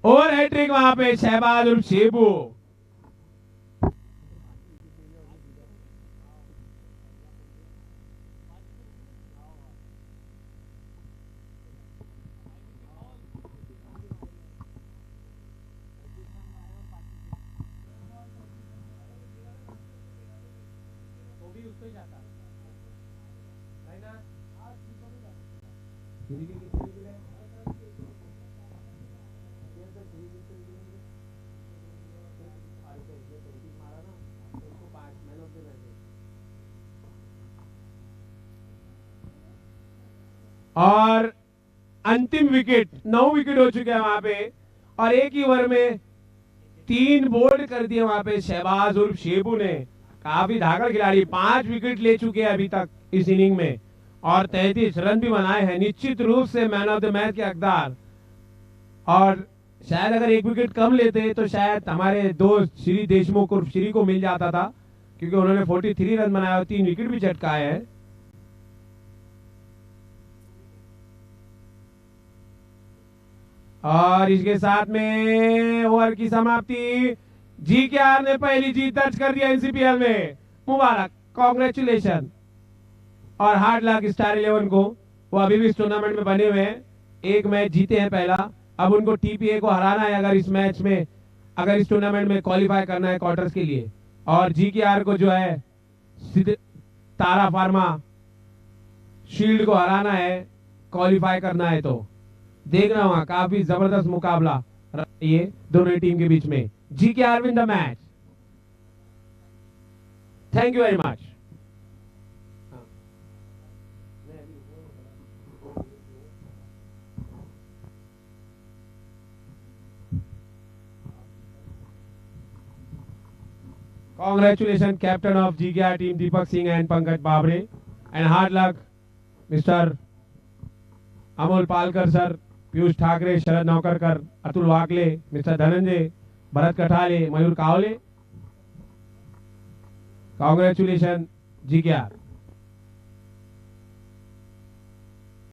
ओवर हैट्रिक वहां पे शहबाज उर्फ शेबू। और अंतिम विकेट, 9 विकेट हो चुके हैं वहां पे और एक ही ओवर में 3 बोल्ड कर दिए वहां पे शहबाज उर्फ शेबू ने। काफी धाकड़ खिलाड़ी, 5 विकेट ले चुके हैं अभी तक इस इनिंग में और 33 रन भी बनाए हैं। निश्चित रूप से मैन ऑफ द मैच के हकदार। और शायद अगर 1 विकेट कम लेते तो शायद हमारे दोस्त श्री देशमुख उर्फ श्री को मिल जाता था, क्योंकि उन्होंने 43 रन बनाए और 3 विकेट भी चटकाए हैं। और इसके साथ में ओवर की समाप्ति। जीकेआर ने पहली जीत दर्ज कर दिया एनसीपीएल में। मुबारक, कांग्रेचुलेशन और हार्ड लक स्टार 11 को। वो अभी भी इस टूर्नामेंट में बने हुए हैं, एक मैच जीते हैं पहला। अब उनको टीपीए को हराना है अगर इस मैच में, अगर इस टूर्नामेंट में क्वालिफाई करना है क्वार्टर्स के लिए। और जीकेआर को जो है तारा फार्मा शील्ड को हराना है, क्वालिफाई करना है। तो देखना होगा, काफी जबरदस्त मुकाबला ये दोनों टीम के बीच में। GKR win the match. Thank you very much. Congratulations, captain of GKR team Deepak Singh and Pankaj Babre, and hard luck, Mr. Amol Palkar sir, Piyush Thakre, Sharad Naukarkar, Atul Wakle, mister Dhananjay, Bharat Kathale, Mayur Kawle. Congratulation जीकेआर।